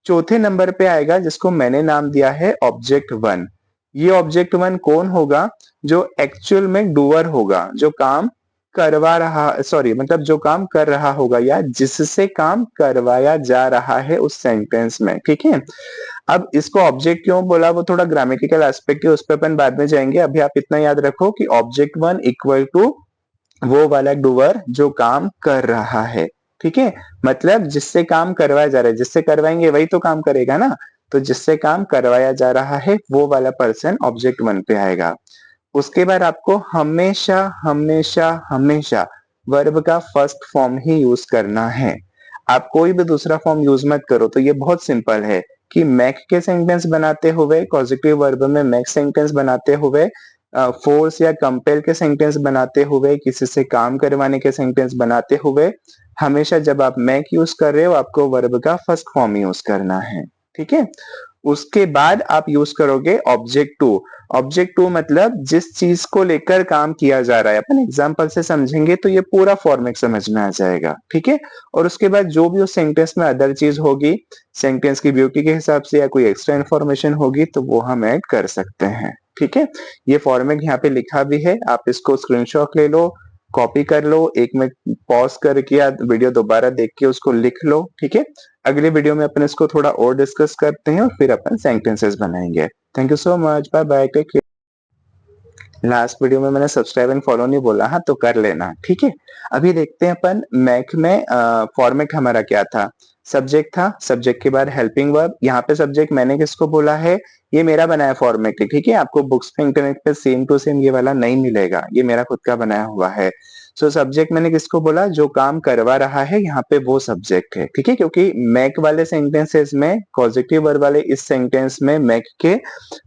चौथे नंबर पे आएगा जिसको मैंने नाम दिया है ऑब्जेक्ट वन। ये ऑब्जेक्ट वन कौन होगा, जो एक्चुअल में डूअर होगा, जो काम करवा रहा, सॉरी मतलब जो काम कर रहा होगा या जिससे काम करवाया जा रहा है उस सेंटेंस में। ठीक है, अब इसको ऑब्जेक्ट क्यों बोला, वो थोड़ा ग्रामेटिकल एस्पेक्ट है, उस पर अपन बाद में जाएंगे। अभी आप इतना याद रखो कि ऑब्जेक्ट वन इक्वल टू वो वाला डूअर जो काम कर रहा है। ठीक है, मतलब जिससे काम करवाया जा रहा है, जिससे करवाएंगे वही तो काम करेगा ना, तो जिससे काम करवाया जा रहा है वो वाला पर्सन ऑब्जेक्ट वन पे आएगा। उसके बाद आपको हमेशा हमेशा हमेशा वर्ब का फर्स्ट फॉर्म ही यूज करना है। आप कोई भी दूसरा फॉर्म यूज मत करो। तो ये बहुत सिंपल है कि मैक के सेंटेंस बनाते हुए, पॉजिटिव वर्ब में मैक सेंटेंस बनाते हुए, फोर्स या कंपेल के सेंटेंस बनाते हुए, किसी से काम करवाने के सेंटेंस बनाते हुए, हमेशा जब आप मैक यूज कर रहे हो आपको वर्ब का फर्स्ट फॉर्म यूज करना है। ठीक है, उसके बाद आप यूज करोगे ऑब्जेक्ट टू। ऑब्जेक्ट टू मतलब जिस चीज को लेकर काम किया जा रहा है, अपन एग्जांपल से समझेंगे तो ये पूरा फॉर्मेट समझ में आ जाएगा, ठीक है। और उसके बाद जो भी उस सेंटेंस में अदर चीज होगी, सेंटेंस की ब्यूटी के हिसाब से या कोई एक्स्ट्रा इन्फॉर्मेशन होगी तो वो हम ऐड कर सकते हैं, ठीक है। ये फॉर्मेट यहाँ पे लिखा भी है, आप इसको स्क्रीनशॉट ले लो, कॉपी कर लो, 1 मिनट पॉज करके या वीडियो दोबारा देख के उसको लिख लो, ठीक है। अगले वीडियो में अपन इसको थोड़ा और डिस्कस करते हैं और फिर अपन सेंटेंसेस बनाएंगे। Thank you so much, bye bye, take care. Last video में मैंने सब्सक्राइब एंड फॉलो नहीं बोला, हाँ तो कर लेना, ठीक है। अभी देखते हैं अपन मैक में फॉर्मेट हमारा क्या था। सब्जेक्ट था, सब्जेक्ट के बाद हेल्पिंग वर्ब। यहाँ पे सब्जेक्ट मैंने किसको बोला है, ये मेरा बनाया फॉर्मेट है, ठीक है। आपको बुक्स पे इंटरनेट पे सेम टू सेम ये वाला नहीं मिलेगा, ये मेरा खुद का बनाया हुआ है। सो सब्जेक्ट मैंने किसको बोला, जो काम करवा रहा है यहाँ पे वो सब्जेक्ट है, ठीक है। क्योंकि मैक वाले सेंटेंसेस में, पॉजिटिव वर्ब वाले इस सेंटेंस में मैक के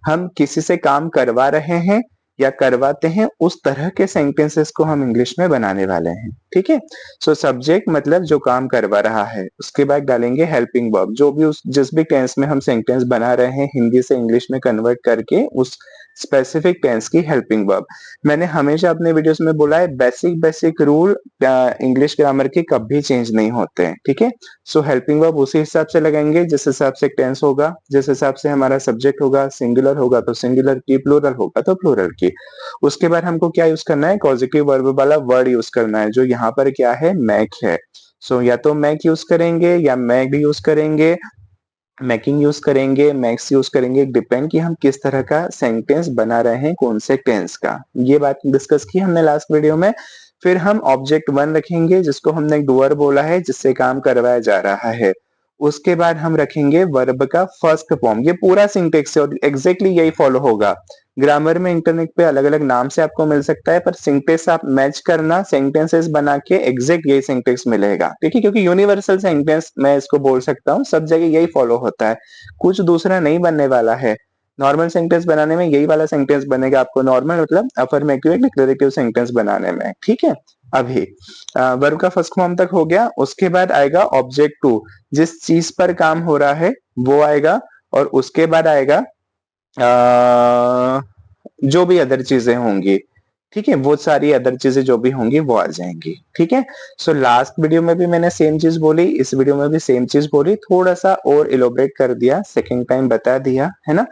हम किसी से काम करवा रहे हैं या करवाते हैं, उस तरह के सेंटेंसेस को हम इंग्लिश में बनाने वाले हैं, ठीक है। सो सब्जेक्ट मतलब जो काम करवा रहा है, उसके बाद डालेंगे हेल्पिंग वर्ब, जो भी उस जिस भी टेंस में हम सेंटेंस बना रहे हैं हिंदी से इंग्लिश में कन्वर्ट करके उस स्पेसिफिक टेंस की हेल्पिंग वर्ब। मैंने हमेशा अपने वीडियोस में बोला है, basic basic rule English grammar के कभी चेंज नहीं होते हैं, ठीक है। सो हेल्पिंग वर्ब उसी हिसाब से लगाएंगे जिस हिसाब से टेंस होगा, जिस हिसाब से हमारा सब्जेक्ट होगा, सिंगुलर होगा तो सिंगुलर की, प्लूरल होगा तो प्लूरल की। उसके बाद हमको क्या यूज करना है, पॉजिटिव वर्ब वाला वर्ड यूज करना है, जो यहाँ पर क्या है, मैक है। सो या तो मैक यूज करेंगे या मैक यूज करेंगे, मैकिंग यूज करेंगे, मैक्स यूज करेंगे, डिपेंड कि हम किस तरह का सेंटेंस बना रहे हैं, कौन से टेंस का। ये बात डिस्कस की हमने लास्ट वीडियो में। फिर हम ऑब्जेक्ट वन रखेंगे जिसको हमने डूअर बोला है, जिससे काम करवाया जा रहा है। उसके बाद हम रखेंगे वर्ब का फर्स्ट फॉर्म। ये पूरा सिंटेक्स है और एग्जैक्टली यही फॉलो होगा। ग्रामर में इंटरनेट पे अलग अलग नाम से आपको मिल सकता है, पर सिंटेक्स आप मैच करना, सेंटेंसेस बना के एग्जैक्ट यही सिंटेक्स मिलेगा, ठीक है। क्योंकि यूनिवर्सल सेंटेंस मैं इसको बोल सकता हूँ, सब जगह यही फॉलो होता है, कुछ दूसरा नहीं बनने वाला है। नॉर्मल सेंटेंस बनाने में यही वाला सेंटेंस बनेगा आपको, नॉर्मल मतलब अफर्मेटिव डिक्लेरेटिव सेंटेंस बनाने में, ठीक है। अभी वर्ब का फर्स्ट फॉर्म तक हो गया। उसके बाद आएगा ऑब्जेक्ट टू, जिस चीज पर काम हो रहा है वो आएगा, और उसके बाद आएगा जो भी अदर चीजें होंगी, ठीक है, वो सारी अदर चीजें जो भी होंगी वो आ जाएंगी, ठीक है। सो लास्ट वीडियो में भी मैंने सेम चीज बोली, इस वीडियो में भी सेम चीज बोली, थोड़ा सा और इलोबरेट कर दिया, सेकेंड टाइम बता दिया, है ना।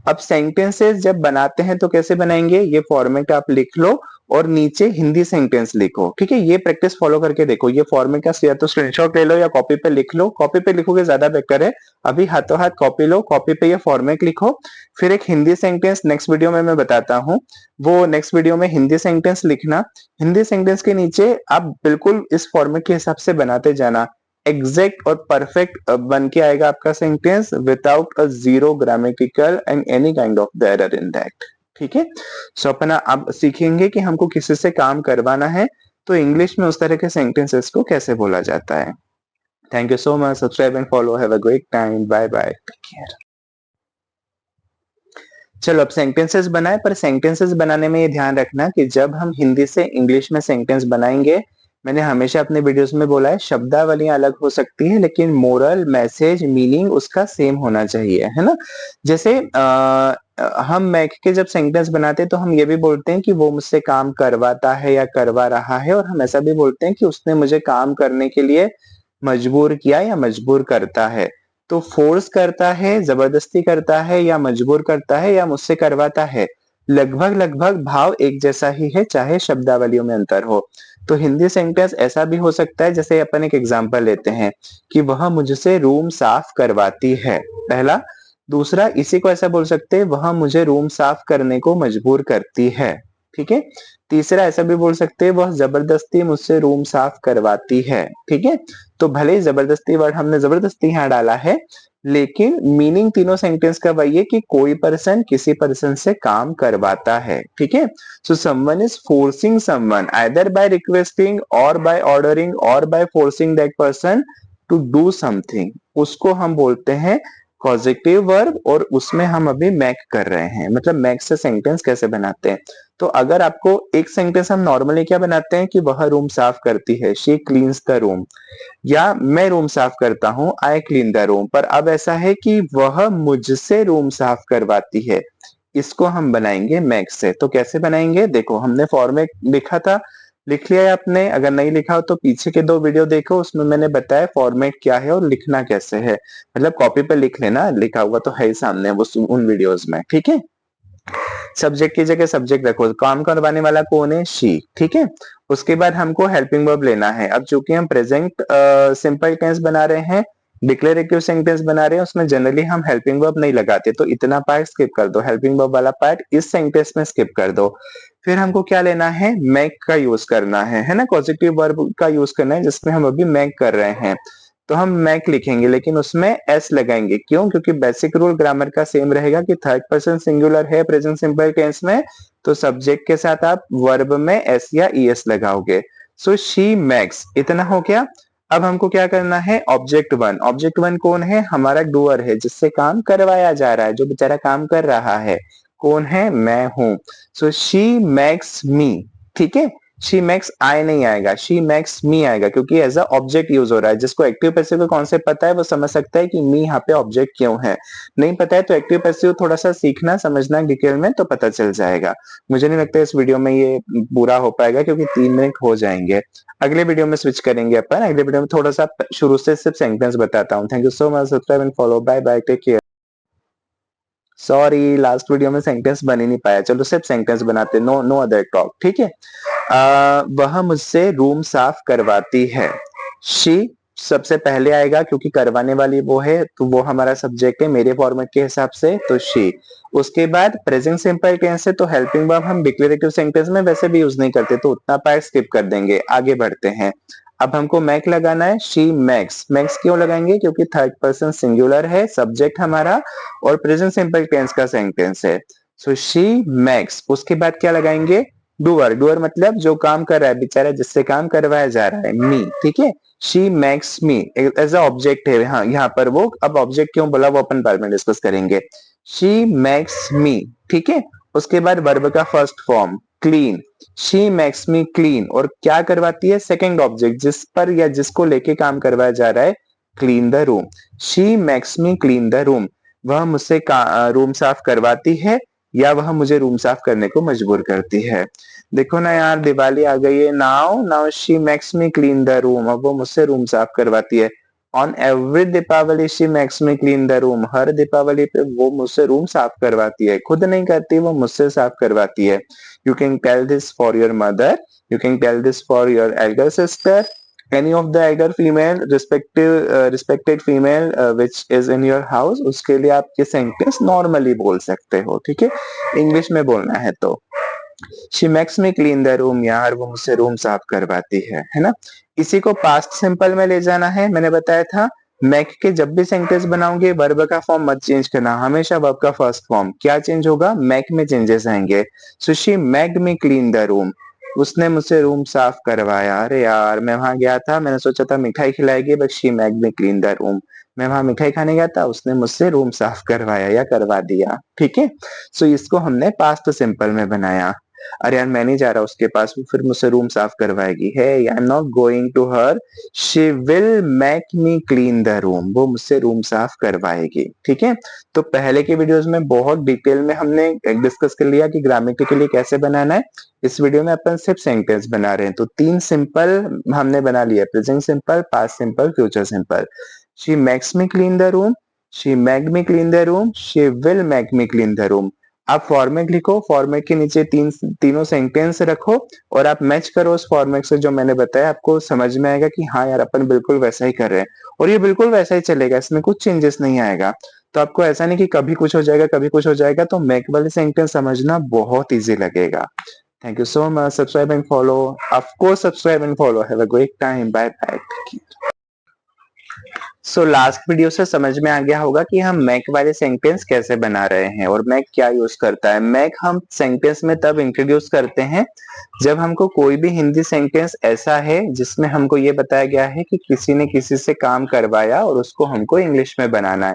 अब सेंटेंसेस जब बनाते हैं तो कैसे बनाएंगे, ये फॉर्मेट आप लिख लो और नीचे हिंदी सेंटेंस लिखो, ठीक है। ये प्रैक्टिस फॉलो करके देखो, ये फॉर्मेट का या तो स्क्रीनशॉट ले लो या कॉपी पे लिख लो, कॉपी पे लिखोगे ज्यादा बेटर है। अभी हाथों हाथ कॉपी लो, कॉपी पे ये फॉर्मेट लिखो, फिर एक हिंदी सेंटेंस नेक्स्ट वीडियो में मैं बताता हूँ, वो नेक्स्ट वीडियो में हिंदी सेंटेंस लिखना। हिंदी सेंटेंस के नीचे आप बिल्कुल इस फॉर्मेट के हिसाब से बनाते जाना, एग्जैक्ट और परफेक्ट बन के आएगा आपका sentence, without a zero grammatical and any kind of the error in that, ठीक है। सो अपना अब सीखेंगे कि हमको किसी से काम करवाना है तो इंग्लिश में उस तरह के सेंटेंसेस को कैसे बोला जाता है। Thank you so much, subscribe and follow, have a great time, bye bye, take care. चलो अब सेंटेंसेस बनाए, पर सेंटेंसेस बनाने में ये ध्यान रखना कि जब हम हिंदी से इंग्लिश में सेंटेंस बनाएंगे, मैंने हमेशा अपने वीडियोस में बोला है, शब्दावलियां अलग हो सकती है लेकिन मोरल, मैसेज, मीनिंग उसका सेम होना चाहिए, है ना। जैसे हम मैक के जब सेंटेंस बनाते हैं तो हम ये भी बोलते हैं कि वो मुझसे काम करवाता है या करवा रहा है, और हम ऐसा भी बोलते हैं कि उसने मुझे काम करने के लिए मजबूर किया या मजबूर करता है। तो फोर्स करता है, जबरदस्ती करता है, या मजबूर करता है, या मुझसे करवाता है, लगभग लगभग भाव एक जैसा ही है, चाहे शब्दावलियों में अंतर हो। तो हिंदी सेंटेंस ऐसा भी हो सकता है, जैसे अपन एक एग्जांपल लेते हैं कि वह मुझसे रूम साफ करवाती है, पहला। दूसरा, इसी को ऐसा बोल सकते हैं, वह मुझे रूम साफ करने को मजबूर करती है, ठीक है। तीसरा ऐसा भी बोल सकते हैं, वह जबरदस्ती मुझसे रूम साफ करवाती है, ठीक है। तो भले ही जबरदस्ती वर्ड हमने जबरदस्ती यहाँ डाला है, लेकिन मीनिंग तीनों सेंटेंस का वही है कि कोई पर्सन किसी पर्सन से काम करवाता है, ठीक है। So someone is forcing someone either by requesting और बाय ऑर्डरिंग और by forcing that person to do something, उसको हम बोलते हैं पॉजिटिव वर्ब और उसमें हम अभी मैक कर रहे हैं, मतलब मैक से सेंटेंस कैसे बनाते हैं। तो अगर आपको एक सेंटेंस हम नॉर्मली क्या बनाते हैं कि वह रूम साफ करती है, शी क्लीन्स द रूम, या मैं रूम साफ करता हूं, आई क्लीन द रूम। पर अब ऐसा है कि वह मुझसे रूम साफ करवाती है, इसको हम बनाएंगे मैक से। तो कैसे बनाएंगे, देखो हमने फॉर्मेट लिखा था, लिख लिया है आपने, अगर नहीं लिखा हो तो पीछे के 2 वीडियो देखो, उसमें मैंने बताया फॉर्मेट क्या है और लिखना कैसे है। मतलब कॉपी पे लिख लेना, लिखा हुआ तो है ही सामने वो उन वीडियोस में, ठीक है। सब्जेक्ट की जगह सब्जेक्ट रखो, काम करवाने वाला कौन है, शी, ठीक है। उसके बाद हमको हेल्पिंग वर्ब लेना है। अब चूंकि हम प्रेजेंट सिंपल टेंस बना रहे हैं, डिक्लेरेटिव सेंटेंस बना रहे हैं, उसमें जनरली हम हेल्पिंग वर्ब नहीं लगाते, तो इतना पार्ट स्किप कर दो, हेल्पिंग वर्ब वाला पार्ट इस सेंटेंस में स्किप कर दो। फिर हमको क्या लेना है, मैक का यूज करना है ना, पॉजिटिव वर्ब का यूज करना है जिसमें हम अभी मैक कर रहे हैं। तो हम मैक लिखेंगे लेकिन उसमें एस लगाएंगे, क्यों, क्योंकि बेसिक रूल ग्रामर का सेम रहेगा कि थर्ड पर्सन सिंगुलर है प्रेजेंट सिंपल टेंस में, तो सब्जेक्ट के साथ आप वर्ब में एस या ईएस लगाओगे। सो शी मैक्स, इतना हो गया। अब हमको क्या करना है, ऑब्जेक्ट वन। ऑब्जेक्ट वन कौन है, हमारा डूअर है, जिससे काम करवाया जा रहा है, जो बेचारा काम कर रहा है कौन है, मैं हूं। सो शी मैक्स मी, ठीक है। शी मैक्स आई नहीं आएगा, शी मैक्स मी आएगा, क्योंकि एज अ ऑब्जेक्ट यूज हो रहा है। जिसको एक्टिव पैसिव का कॉन्सेप्ट पता है वो समझ सकता है कि मी यहाँ पे ऑब्जेक्ट क्यों है। नहीं पता है तो एक्टिव पैसिव थोड़ा सा सीखना समझना डिटेल में, तो पता चल जाएगा। मुझे नहीं लगता इस वीडियो में ये पूरा हो पाएगा, क्योंकि 3 मिनट हो जाएंगे। अगले वीडियो में स्विच करेंगे अपन, अगले वीडियो में थोड़ा सा शुरू से सिर्फ सेंटेंस बताता हूँ। Thank you so much, subscribe and follow, bye bye, take care. Sorry last video में सेंटेंस बन ही नहीं पाया, चलो सिर्फ सेंटेंस बनाते, नो नो अदर टॉक, ठीक है। वह मुझसे रूम साफ करवाती है, शी सबसे पहले आएगा क्योंकि करवाने वाली वो है, तो वो हमारा सब्जेक्ट है मेरे फॉर्मेट के हिसाब से, तो शी। उसके बाद प्रेजेंट सिंपल टेंस है, तो हेल्पिंग वर्ब हम डिक्लेरेटिव सेंटेंस में वैसे भी यूज नहीं करते, तो उतना पार्ट स्किप कर देंगे, आगे बढ़ते हैं। अब हमको मैक लगाना है, शी मैक्स। मैक्स क्यों लगाएंगे, क्योंकि थर्ड पर्सन सिंगुलर है, सब्जेक्ट हमारा, और प्रेजेंट सिंपल टेंस का सेंटेंस है। So she max. उसके बाद क्या लगाएंगे, डूअर। डूअर मतलब जो काम कर रहा है बेचारा, जिससे काम करवाया जा रहा है, मी, ठीक है। She makes me as a object है, हाँ यहाँ पर वो, अब ऑब्जेक्ट क्यों बोला वो अपन बाद में डिस्कस करेंगे। शी मैक्स मी, ठीक है। उसके बाद वर्ब का first form clean, she makes me clean, और क्या करवाती है, सेकंड ऑब्जेक्ट जिस पर या जिसको लेके काम करवाया जा रहा है, clean the room. She makes me clean the room, वह मुझसे रूम साफ करवाती है या वह मुझे रूम साफ करने को मजबूर करती है। देखो ना यार, दिवाली आ गई है, now now she makes me clean the room, अब वो मुझसे रूम साफ करवाती है। On every Deepavali she makes me clean the room, हर दीपावली पे वो मुझसे रूम साफ करवाती है, खुद नहीं करती, वो मुझसे साफ करवाती है। You can tell this for your mother, you can tell this for your elder sister, any of the elder female respected female which is in your house, उसके लिए आप ये सेंटेंस नॉर्मली बोल सकते हो, ठीक है। इंग्लिश में बोलना है तो she makes me clean the room, यार वो मुझसे रूम साफ करवाती है ना। इसी को पास्ट सिंपल में ले जाना है, मैंने बताया था मैक के जब भी सेंटेंस बनाओगे वर्ब का फॉर्म मत चेंज करना, हमेशा वर्ब का फर्स्ट फॉर्म। क्या चेंज होगा, मैक में चेंजेस आएंगे। So she maked me clean the room, उसने मुझसे रूम साफ करवाया। अरे यार मैं वहां गया था, मैंने सोचा था मिठाई खिलाएगी, but she maked me clean the room, मैं वहां मिठाई खाने गया था, उसने मुझसे रूम साफ करवाया या करवा दिया, ठीक है। सो इसको हमने पास्ट सिंपल में बनाया। अरे यार मैं नहीं जा रहा उसके पास, वो फिर मुझसे रूम साफ करवाएगी, है I am not going to her, she will make me clean the room, वो मुझसे रूम साफ करवाएगी, ठीक है। तो पहले के वीडियोस में बहुत डिटेल में हमने डिस्कस कर लिया कि ग्रामेटिकली कैसे बनाना है। इस वीडियो में अपन सिर्फ सेंटेंस बना रहे हैं, तो 3 सिंपल हमने बना लिया, present simple, past simple, future simple. She makes me clean the room, she maked me clean the room, she will make me clean the room. आप फॉर्मेट लिखो, फॉर्मेट के नीचे तीनों सेंटेंस रखो और आप मैच करो उस फॉर्मेट से जो मैंने बताया, आपको समझ में आएगा कि हाँ यार अपन बिल्कुल वैसा ही कर रहे हैं, और ये बिल्कुल वैसा ही चलेगा, इसमें कुछ चेंजेस नहीं आएगा। तो आपको ऐसा नहीं कि कभी कुछ हो जाएगा कभी कुछ हो जाएगा, तो मैक वाले सेंटेंस समझना बहुत इजी लगेगा। Thank you so much. Subscribe and follow. Of course, subscribe and follow. Have a great time. Bye bye. So last video से समझ में आ गया होगा कि हम मैक वाले सेंटेंस कैसे बना रहे हैं और मैक क्या यूज करता है। मैक हम सेंटेंस में तब इंट्रोड्यूस करते हैं जब हमको कोई भी हिंदी सेंटेंस ऐसा है जिसमें हमको ये बताया गया है कि किसी ने किसी से काम करवाया और उसको हमको इंग्लिश में बनाना है।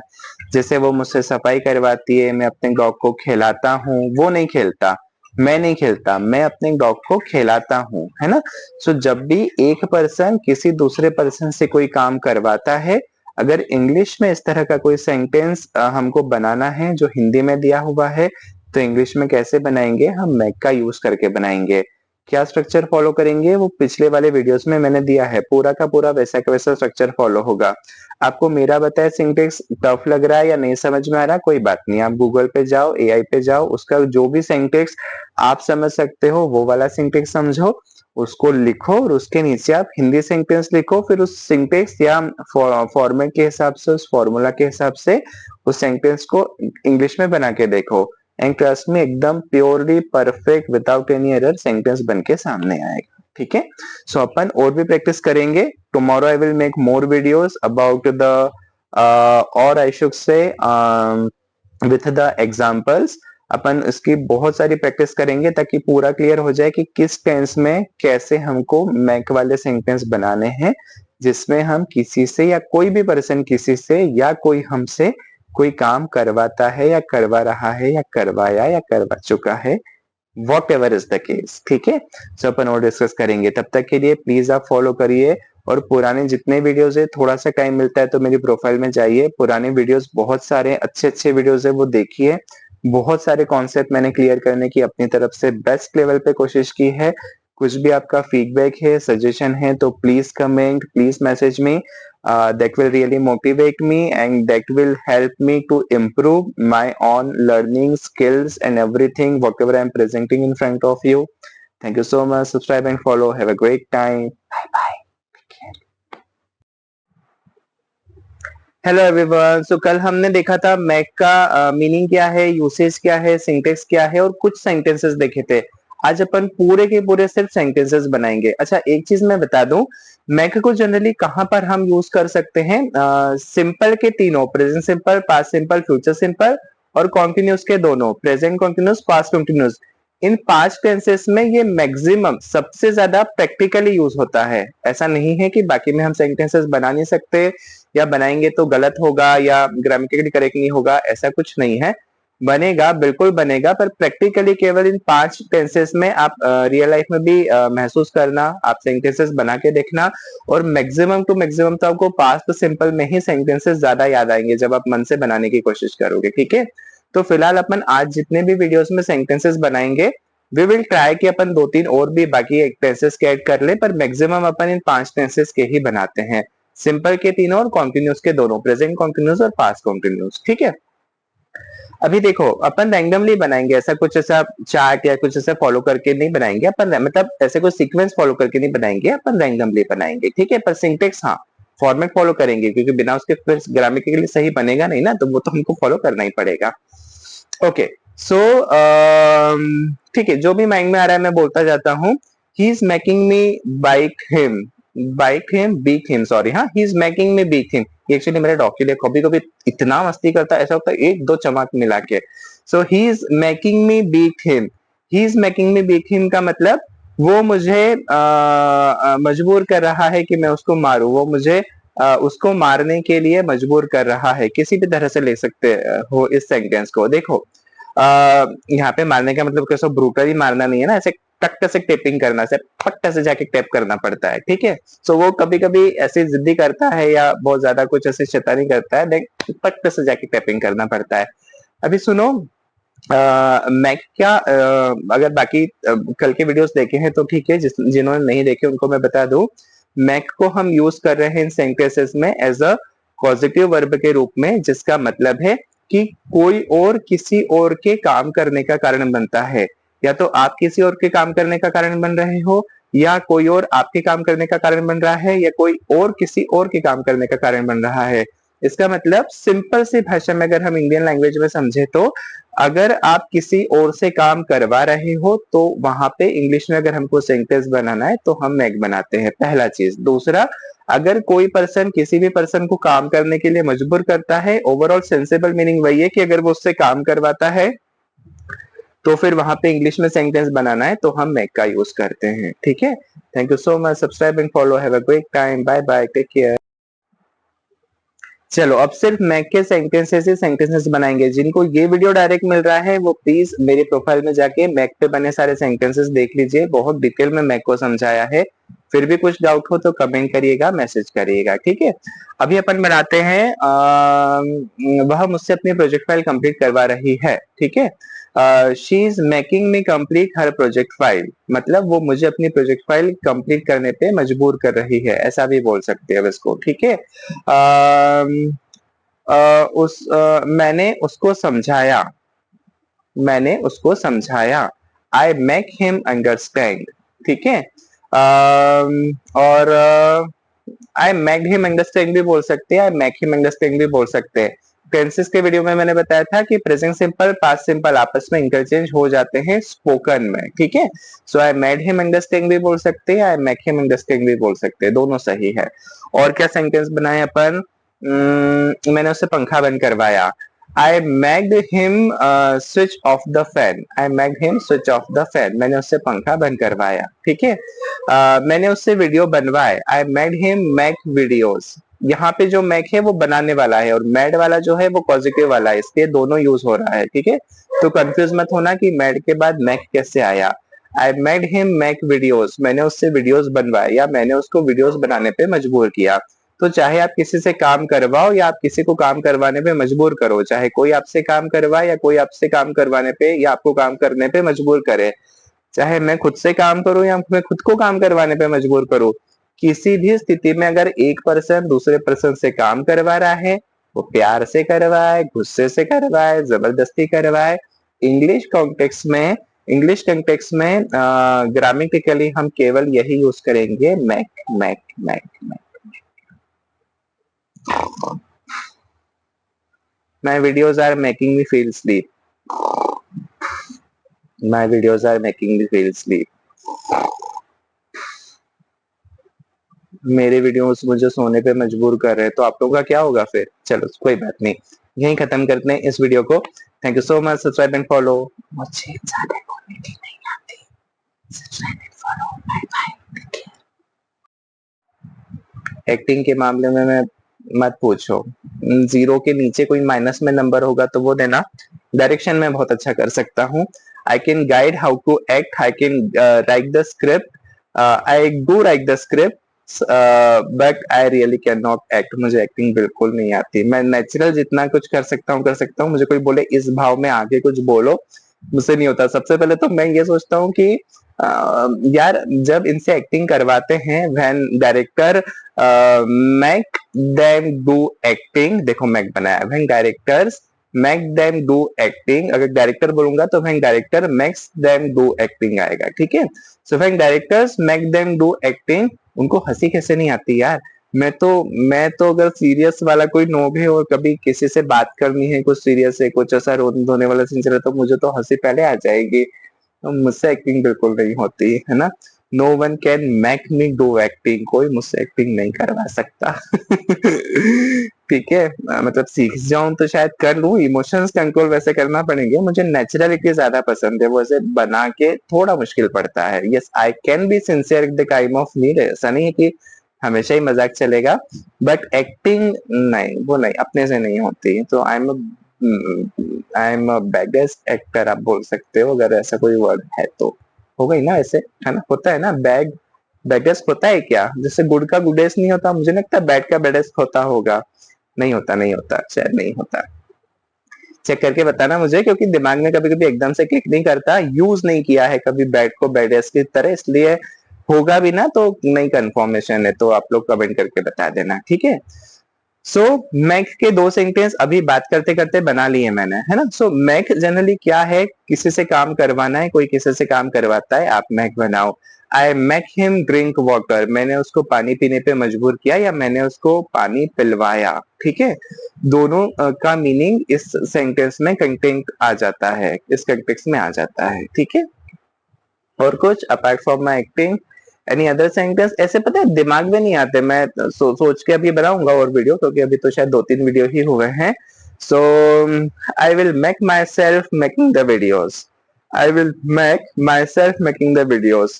जैसे वो मुझसे सफाई करवाती है, मैं अपने डॉग को खिलाता हूँ, वो नहीं खेलता, मैं नहीं खेलता, मैं अपने डॉग को खिलाता हूँ, है ना। सो जब भी एक पर्सन किसी दूसरे पर्सन से कोई काम करवाता है, अगर इंग्लिश में इस तरह का कोई सेंटेंस हमको बनाना है जो हिंदी में दिया हुआ है, तो इंग्लिश में कैसे बनाएंगे, हम मैक का यूज करके बनाएंगे। क्या स्ट्रक्चर फॉलो करेंगे वो पिछले वाले वीडियोस में मैंने दिया है, पूरा का पूरा वैसा का वैसा स्ट्रक्चर फॉलो होगा। आपको मेरा बताया सिंटेक्स टफ लग रहा है या नहीं समझ में आ रहा, कोई बात नहीं, आप गूगल पे जाओ, एआई पे जाओ, उसका जो भी सिंटेक्स आप समझ सकते हो वो वाला सिंटेक्स समझो, उसको लिखो और उसके नीचे आप हिंदी सेंटेंस लिखो, फिर उस सिंटेक्स या फॉर्मेट के हिसाब से, उस फॉर्मूला के हिसाब से उस सेंटेंस को इंग्लिश में बना के देखो, एंड ट्रस्ट में एकदम purely perfect without any error sentence बन के सामने आएगा। ठीक है, सो अपन और भी प्रैक्टिस करेंगे। Tomorrow I will make more videos about the और I should say with the examples. अपन इसकी बहुत सारी प्रैक्टिस करेंगे ताकि पूरा क्लियर हो जाए कि किस टेंस में कैसे हमको मैक वाले सेंटेंस बनाने हैं, जिसमें हम किसी से या कोई भी पर्सन किसी से या कोई हमसे कोई काम करवाता है या करवा रहा है या करवाया या करवा चुका है, what ever is the case. ठीक है, सो अपन और डिस्कस करेंगे। तब तक के लिए प्लीज आप फॉलो करिए, और पुराने जितने वीडियोस है, थोड़ा सा टाइम मिलता है तो मेरी प्रोफाइल में जाइए, पुराने वीडियोस बहुत सारे अच्छे अच्छे वीडियोस है वो देखिए। बहुत सारे कॉन्सेप्ट मैंने क्लियर करने की अपनी तरफ से बेस्ट लेवल पे कोशिश की है। कुछ भी आपका फीडबैक है, सजेशन है, तो please comment, please message me, that will really motivate me and that will help me to improve my own learning skills and everything whatever I am presenting in front of you. Thank you so much. Subscribe and follow. Have a great time. Bye bye. Hello everyone. So कल हमने देखा था Mac का meaning क्या है, usage क्या है, syntax क्या है, और कुछ सेंटेंसेस देखे थे। आज अपन पूरे के पूरे सिर्फ सेंटेंसेस बनाएंगे। अच्छा, एक चीज मैं बता दूं, मैक को जनरली कहां पर हम यूज कर सकते हैं, सिंपल के तीनों, present simple, past simple, future simple, और कॉन्टिन्यूस के दोनों, प्रेजेंट कॉन्टिन्यूस, पास्ट कॉन्टिन्यूस। इन 5 टेंसेस में ये मैक्सिमम सबसे ज्यादा प्रैक्टिकली यूज होता है। ऐसा नहीं है कि बाकी में हम सेंटेंसेस बना नहीं सकते या बनाएंगे तो गलत होगा या ग्रामेटिकली करेक्ट नहीं होगा, ऐसा कुछ नहीं है। बनेगा, बिल्कुल बनेगा, पर प्रैक्टिकली केवल इन 5 टेंसेस में आप रियल लाइफ में भी महसूस करना, आप सेंटेंसेस बना के देखना, और मैक्सिमम टू मैक्सिमम तो आपको पास्ट सिंपल में ही सेंटेंसेस ज्यादा याद आएंगे जब आप मन से बनाने की कोशिश करोगे। ठीक है, तो फिलहाल अपन आज जितने भी वीडियोस में सेंटेंसेस बनाएंगे, वी विल ट्राई कि अपन 2-3 और भी बाकी टेंसेस के ऐड कर ले, पर मैक्सिमम अपन इन 5 टेंसेस के ही बनाते हैं, सिंपल के तीनों और कॉन्टिन्यूस के दोनों, प्रेजेंट कॉन्टिन्यूस और पास्ट कॉन्टिन्यूस। ठीक है, अभी देखो अपन रैंडमली बनाएंगे, ऐसा कुछ ऐसा चार्ट या कुछ ऐसा फॉलो करके नहीं बनाएंगे अपन, मतलब ऐसे कोई सीक्वेंस फॉलो करके नहीं बनाएंगे, अपन रैंडमली बनाएंगे। ठीक है, पर सिंटेक्स हाँ फॉर्मेट फॉलो करेंगे, क्योंकि बिना उसके फिर ग्रामेटिकली सही बनेगा नहीं ना, तो वो तो हमको फॉलो करना ही पड़ेगा। ओके, सो ठीक है, जो भी माइंड में आ रहा है मैं बोलता जाता हूँ। He is making me beat him, sorry, हाँ, he is making me beat him. Actually मेरे डॉग के लिए कभी कभी इतना मस्ती करता है, ऐसा होता है 1-2 चमाट मिला के। So he is making me beat him, he is making me beat him का मतलब वो मुझे मजबूर कर रहा है कि मैं उसको मारूं, वो मुझे उसको मारने के लिए मजबूर कर रहा है। किसी भी तरह से ले सकते हो इस सेंटेंस को। देखो, यहाँ पे मारने का मतलब कैसे ब्रूटली मारना नहीं है ना, ऐसे टक से टेपिंग करना, से पट्टा से जाके टेप करना पड़ता है। ठीक है, सो वो कभी कभी ऐसे जिद्दी करता है या बहुत ज्यादा कुछ ऐसे शैतानी करता है, लेकिन पट्टा से जाके टेपिंग करना पड़ता है। अभी सुनो, मैक क्या अगर बाकी कल के वीडियोस देखे हैं तो ठीक है, जिन्होंने नहीं देखे उनको मैं बता दूं, मैक को हम यूज कर रहे हैं इन सेंटेंसेस में एज अ पॉजिटिव वर्ब के रूप में, जिसका मतलब है कि कोई और किसी और के काम करने का कारण बनता है। या तो आप किसी और के काम करने का कारण बन रहे हो, या कोई और आपके काम करने का कारण बन रहा है, या कोई और किसी और के काम करने का कारण बन रहा है। इसका मतलब सिंपल सी भाषा में अगर हम इंडियन लैंग्वेज में समझे तो, अगर आप किसी और से काम करवा रहे हो तो वहां पे इंग्लिश में अगर हमको सेंटेंस बनाना है तो हम मैक बनाते हैं, पहला चीज। दूसरा, अगर कोई पर्सन किसी भी पर्सन को काम करने के लिए मजबूर करता है, ओवरऑल सेंसेबल मीनिंग वही है कि अगर वो उससे काम करवाता है तो फिर वहां पे इंग्लिश में सेंटेंस बनाना है तो हम मेक का यूज करते हैं। ठीक है, thank you so much, subscribe and follow, have a great time, bye bye, take care. चलो अब सिर्फ मैक के सेंटेंसेस ही सेंटेंसेस बनाएंगे। जिनको ये वीडियो डायरेक्ट मिल रहा है वो प्लीज मेरे प्रोफाइल में जाके मैक पे बने सारे सेंटेंसेस देख लीजिए, बहुत डिटेल में मैक को समझाया है। फिर भी कुछ डाउट हो तो कमेंट करिएगा, मैसेज करिएगा। ठीक है, अभी अपन बनाते हैं वह मुझसे अपनी प्रोजेक्ट फाइल कंप्लीट करवा रही है। ठीक है, she is making me complete her project file, मतलब वो मुझे अपनी प्रोजेक्ट फाइल कंप्लीट करने पे मजबूर कर रही है, ऐसा भी बोल सकते हैं इसको। ठीक है, मैंने उसको समझाया, मैंने उसको समझाया, आई मेक हिम अंडरस्टैंड। ठीक है, और आई मेक हिम अंडरस्टैंड भी बोल सकते हैं, आई मेक हिम अंडरस्टैंड भी बोल सकते हैं। टेंसेस के वीडियो में मैंने बताया था कि प्रेजेंट सिंपल पास्ट सिंपल आपस में इंटरचेंज हो जाते हैं स्पोकन में। ठीक है, so I made him understand भी बोल सकते हैं, आई मेक हिम अंडरस्टैंड भी बोल सकते हैं, दोनों सही है। और क्या सेंटेंस बनाए अपन, मैंने उससे पंखा बंद करवाया, I made him switch off the fan, I made him switch off the fan, मैंने उससे पंखा बंद करवाया। ठीक है, मैंने उससे वीडियो बनवाए, I made him make videos. यहाँ पे जो मेक है वो बनाने वाला है और मेड वाला जो है वो पॉजिटिव वाला है, इसलिए दोनों यूज हो रहा है। ठीक है, तो कंफ्यूज मत होना कि मेड के बाद मेक कैसे आया। I made him make videos, मैंने उससे वीडियोस बनवाए या मैंने उसको वीडियोस बनाने पे मजबूर किया। तो चाहे आप किसी से काम करवाओ या आप किसी को काम करवाने पे मजबूर करो, चाहे कोई आपसे काम करवाए या कोई आपसे काम करवाने पे या आपको काम करने पे मजबूर करे, चाहे मैं खुद से काम करूं या मैं खुद को काम करवाने पे मजबूर करूं, किसी भी स्थिति में अगर एक पर्सन दूसरे पर्सन से काम करवा रहा है, वो प्यार से करवाए, गुस्से से करवाए, जबरदस्ती करवाए, इंग्लिश कॉन्टेक्स्ट में, इंग्लिश कॉन्टेक्स्ट में ग्रामेटिकली हम केवल यही यूज करेंगे, make make make make. My videos are making me feel sleep. My videos are making me feel sleep. मेरे वीडियोस मुझे सोने पे मजबूर कर रहे हैं, तो आप लोगों का क्या होगा फिर? चलो कोई बात नहीं, यहीं खत्म करते हैं इस वीडियो को। Thank you so much, subscribe and follow. मुझे ज्यादा कॉमेडी नहीं आती, subscribe and follow, bye bye. Acting के मामले में मैं मत पूछो, जीरो के नीचे कोई माइनस में नंबर होगा तो वो देना। डायरेक्शन में बहुत अच्छा कर सकता हूँ, I can guide how to act, I can write the script, I do write the script, but I really can not act, मुझे एक्टिंग बिल्कुल नहीं आती। मैं नेचुरल जितना कुछ कर सकता हूँ कर सकता हूँ, मुझे कोई बोले इस भाव में आगे कुछ बोलो, मुझसे नहीं होता। सबसे पहले तो मैं ये सोचता हूँ कि यार जब इनसे एक्टिंग करवाते हैं, when director make them do acting, देखो मैक बनाया, when directors make them do acting, अगर डायरेक्टर बोलूंगा तो when director makes them do acting आएगा। ठीक है, so when directors make them do acting, उनको हंसी कैसे नहीं आती यार। मैं तो अगर सीरियस वाला कोई नोब है और कभी किसी से बात करनी है, कुछ सीरियस है, कुछ ऐसा रोने धोने वाला सीन चला, तो मुझे तो हंसी पहले आ जाएगी, तो मुझसे एक्टिंग बिल्कुल नहीं होती है ना। No one can make me do acting, कोई मुझसे एक्टिंग नहीं करवा सकता। ठीक है, मतलब सीख जाऊं तो शायद कर लूं, इमोशंस कंट्रोल वैसे करना पड़ेंगे, मुझे नेचुरलिटी ज्यादा पसंद है, वो ऐसे बना के थोड़ा मुश्किल पड़ता है। Yes I can be sincere at the time of need, ऐसा नहीं है कि हमेशा ही मजाक चलेगा, बट एक्टिंग नहीं, वो नहीं, अपने से नहीं होती। तो आई एम बेगेस्ट एक्टर आप बोल सकते हो, अगर ऐसा कोई वर्ड है तो। हो गई ना ऐसे, है ना, होता है ना, बेगेस्ट होता है क्या, जैसे गुड का गुडेस्ट नहीं होता, मुझे लगता है बैड का बेडेस्ट होता होगा, नहीं होता, नहीं होता, शायद नहीं होता। चेक करके बताना मुझे, क्योंकि दिमाग में कभी कभी एकदम से क्लिक नहीं करता, यूज नहीं किया है कभी बैड को बेडेस्ट की तरह, इसलिए होगा भी ना तो नहीं कंफर्मेशन है, तो आप लोग कमेंट करके बता देना। ठीक है, सो मैक के दो सेंटेंस अभी बात करते करते बना लिए मैंने, है ना। सो मैक जनरली क्या है, किसी से काम करवाना है, कोई किसी से काम करवाता है, आप मैक बनाओ। आई मैक हिम ड्रिंक वाटर, मैंने उसको पानी पीने पे मजबूर किया या मैंने उसको पानी पिलवाया। ठीक है, दोनों का मीनिंग इस सेंटेंस में कंटेंट आ जाता है, इस कंटेक्स्ट में आ जाता है। ठीक है, और कुछ apart from my acting, any other sentence ऐसे पता है दिमाग में नहीं आते। मैं सोच के अभी बनाऊंगा और वीडियो, क्योंकि अभी तो शायद 2-3 वीडियो ही हुए हैं। So I will make myself making the videos. I will make myself making the videos.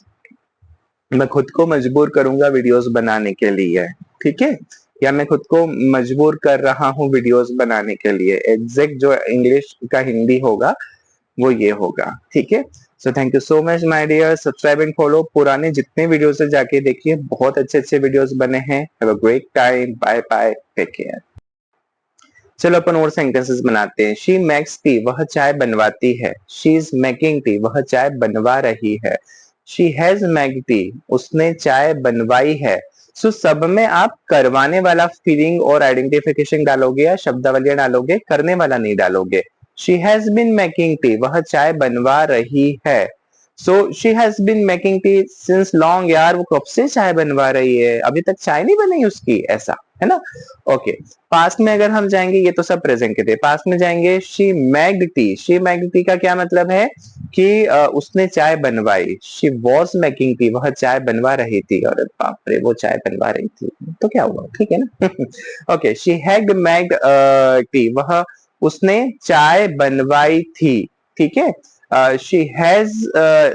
मैं खुद को मजबूर करूंगा वीडियोस बनाने के लिए, ठीक है, या मैं खुद को मजबूर कर रहा हूँ वीडियोस बनाने के लिए। एग्जैक्ट जो इंग्लिश का हिंदी होगा वो ये होगा, ठीक है। So thank you so much my dear, subscribe and follow. पुराने जितने वीडियोस है जाके देखिए, बहुत अच्छे अच्छे वीडियोस बने हैं। Have a great time, bye bye, take care. चलो अपन और सेंटेंसेस बनाते हैं। शी मेक्स टी, वह चाय बनवाती है। शी इज मेकिंग टी, वह चाय बनवा रही है। शी हैज मेड टी, उसने चाय बनवाई है। सो सब में आप करवाने वाला फीलिंग और आइडेंटिफिकेशन डालोगे या शब्दावली डालोगे, करने वाला नहीं डालोगे। She has been making tea, वह चाय बनवा रही है। So she has been making tea since long, यार वो कब से चाय बनवा रही है, अभी तक चाय नहीं बनी उसकी, ऐसा है ना। ओके, पास्ट में अगर हम जाएंगे, ये तो सब प्रेजेंट के थे, पास्ट में जाएंगे। शी मेक्ड टी, शी मेक्ड टी का क्या मतलब है कि उसने चाय बनवाई। शी वॉज मेकिंग टी, वह चाय बनवा रही थी। और बाप रे, वो चाय बनवा रही थी तो क्या हुआ, ठीक है ना। Okay, she had maked tea, वह उसने चाय बनवाई थी, ठीक है। She has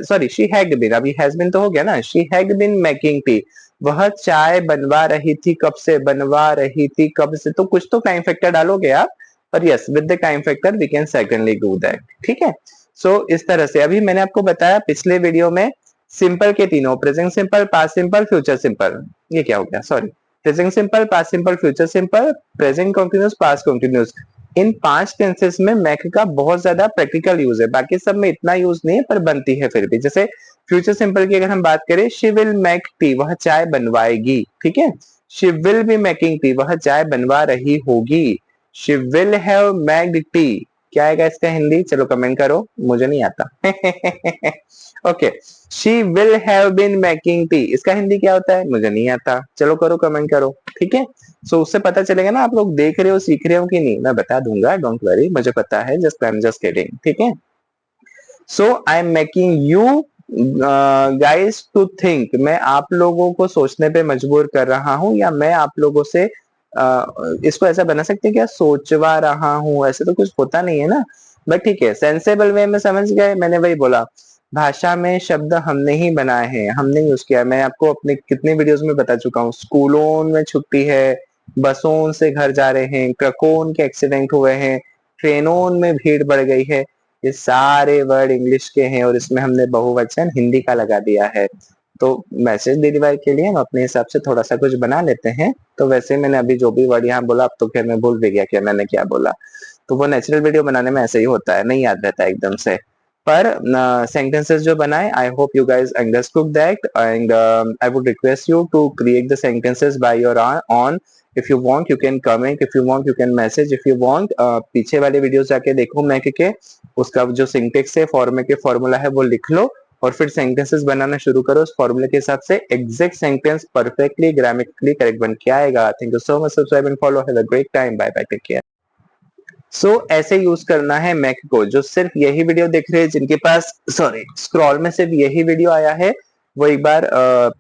sorry she had been, अभी हैज बीन तो हो गया ना। She had been making tea, वह चाय बनवा रही थी, कब से बनवा रही थी, कब से, तो कुछ तो टाइम फैक्टर डालोगे आप। पर yes, with the time factor we can secondly do that, ठीक है। सो इस तरह से अभी मैंने आपको बताया पिछले वीडियो में सिंपल के तीनों, present simple, past simple, future simple. ये क्या हो गया, sorry, present simple, past simple, future simple, present continuous, past continuous. इन 5 टेंसेस में मैक का बहुत ज्यादा प्रैक्टिकल यूज है, बाकी सब में इतना यूज नहीं है पर बनती है फिर भी। जैसे फ्यूचर सिंपल की अगर हम बात करें, शी विल मेक टी, वह चाय बनवाएगी, ठीक है। She will be making tea, वह चाय बनवा रही होगी। शी विल हैव मेक्ड टी, क्या आएगा इसका हिंदी, चलो कमेंट करो, मुझे नहीं आता। Okay, she will have been making tea, इसका हिंदी क्या होता है, मुझे नहीं आता, चलो करो, कमेंट करो, ठीक है। सो उससे पता चलेगा ना आप लोग देख रहे हो, सीख रहे हो कि नहीं, मैं बता दूंगा, डोंट वरी, मुझे पता है, just I am just kidding, ठीक है। So I am making you guys to think, मैं आप लोगों को सोचने पे मजबूर कर रहा हूं, या मैं आप लोगों से इसको ऐसा बना सकते हैं क्या, सोचवा रहा हूं, ऐसे तो कुछ होता नहीं है ना। बट ठीक है, सेंसेबल वे में समझ गए, मैंने वही बोला, भाषा में शब्द हमने ही बनाए हैं, हमने यूज किया। मैं आपको अपने कितने वीडियोस में बता चुका हूँ, स्कूलों में छुट्टी है, बसों से घर जा रहे हैं, ट्रकों के एक्सीडेंट हुए हैं, ट्रेनों में भीड़ बढ़ गई है, ये सारे वर्ड इंग्लिश के हैं और इसमें हमने बहुवचन हिंदी का लगा दिया है। तो मैसेज डिलीवर के लिए हम अपने हिसाब से थोड़ा सा कुछ बना लेते हैं। तो वैसे मैंने अभी जो भी वर्ड यहाँ बोला, अब तो खैर मैं भूल भी गया कि मैंने क्या बोला। तो वो नेचुरल वीडियो बनाने में ऐसे ही होता है, नहीं याद रहता एकदम से। पर सेंटेंसेस जो बनाए, I hope you guys understood that, and I would request you to create the sentences by your own. If you want you can comment, if you want you can message, if you want पीछे वाले videos जाके देखो Mac के, उसका जो syntax है, फॉर्मे के formula है, वो लिख लो और फिर सेंटेंसेस बनाना शुरू करो उस फॉर्मूले के हिसाब से। Exact sentence perfectly grammatically correct बन के आएगा। Thank you so much, subscribe and follow, have a great time, bye bye, take care. So ऐसे यूज करना है मैक को। जो सिर्फ यही वीडियो देख रहे हैं, जिनके पास सॉरी स्क्रॉल में सिर्फ यही वीडियो आया है, वो एक बार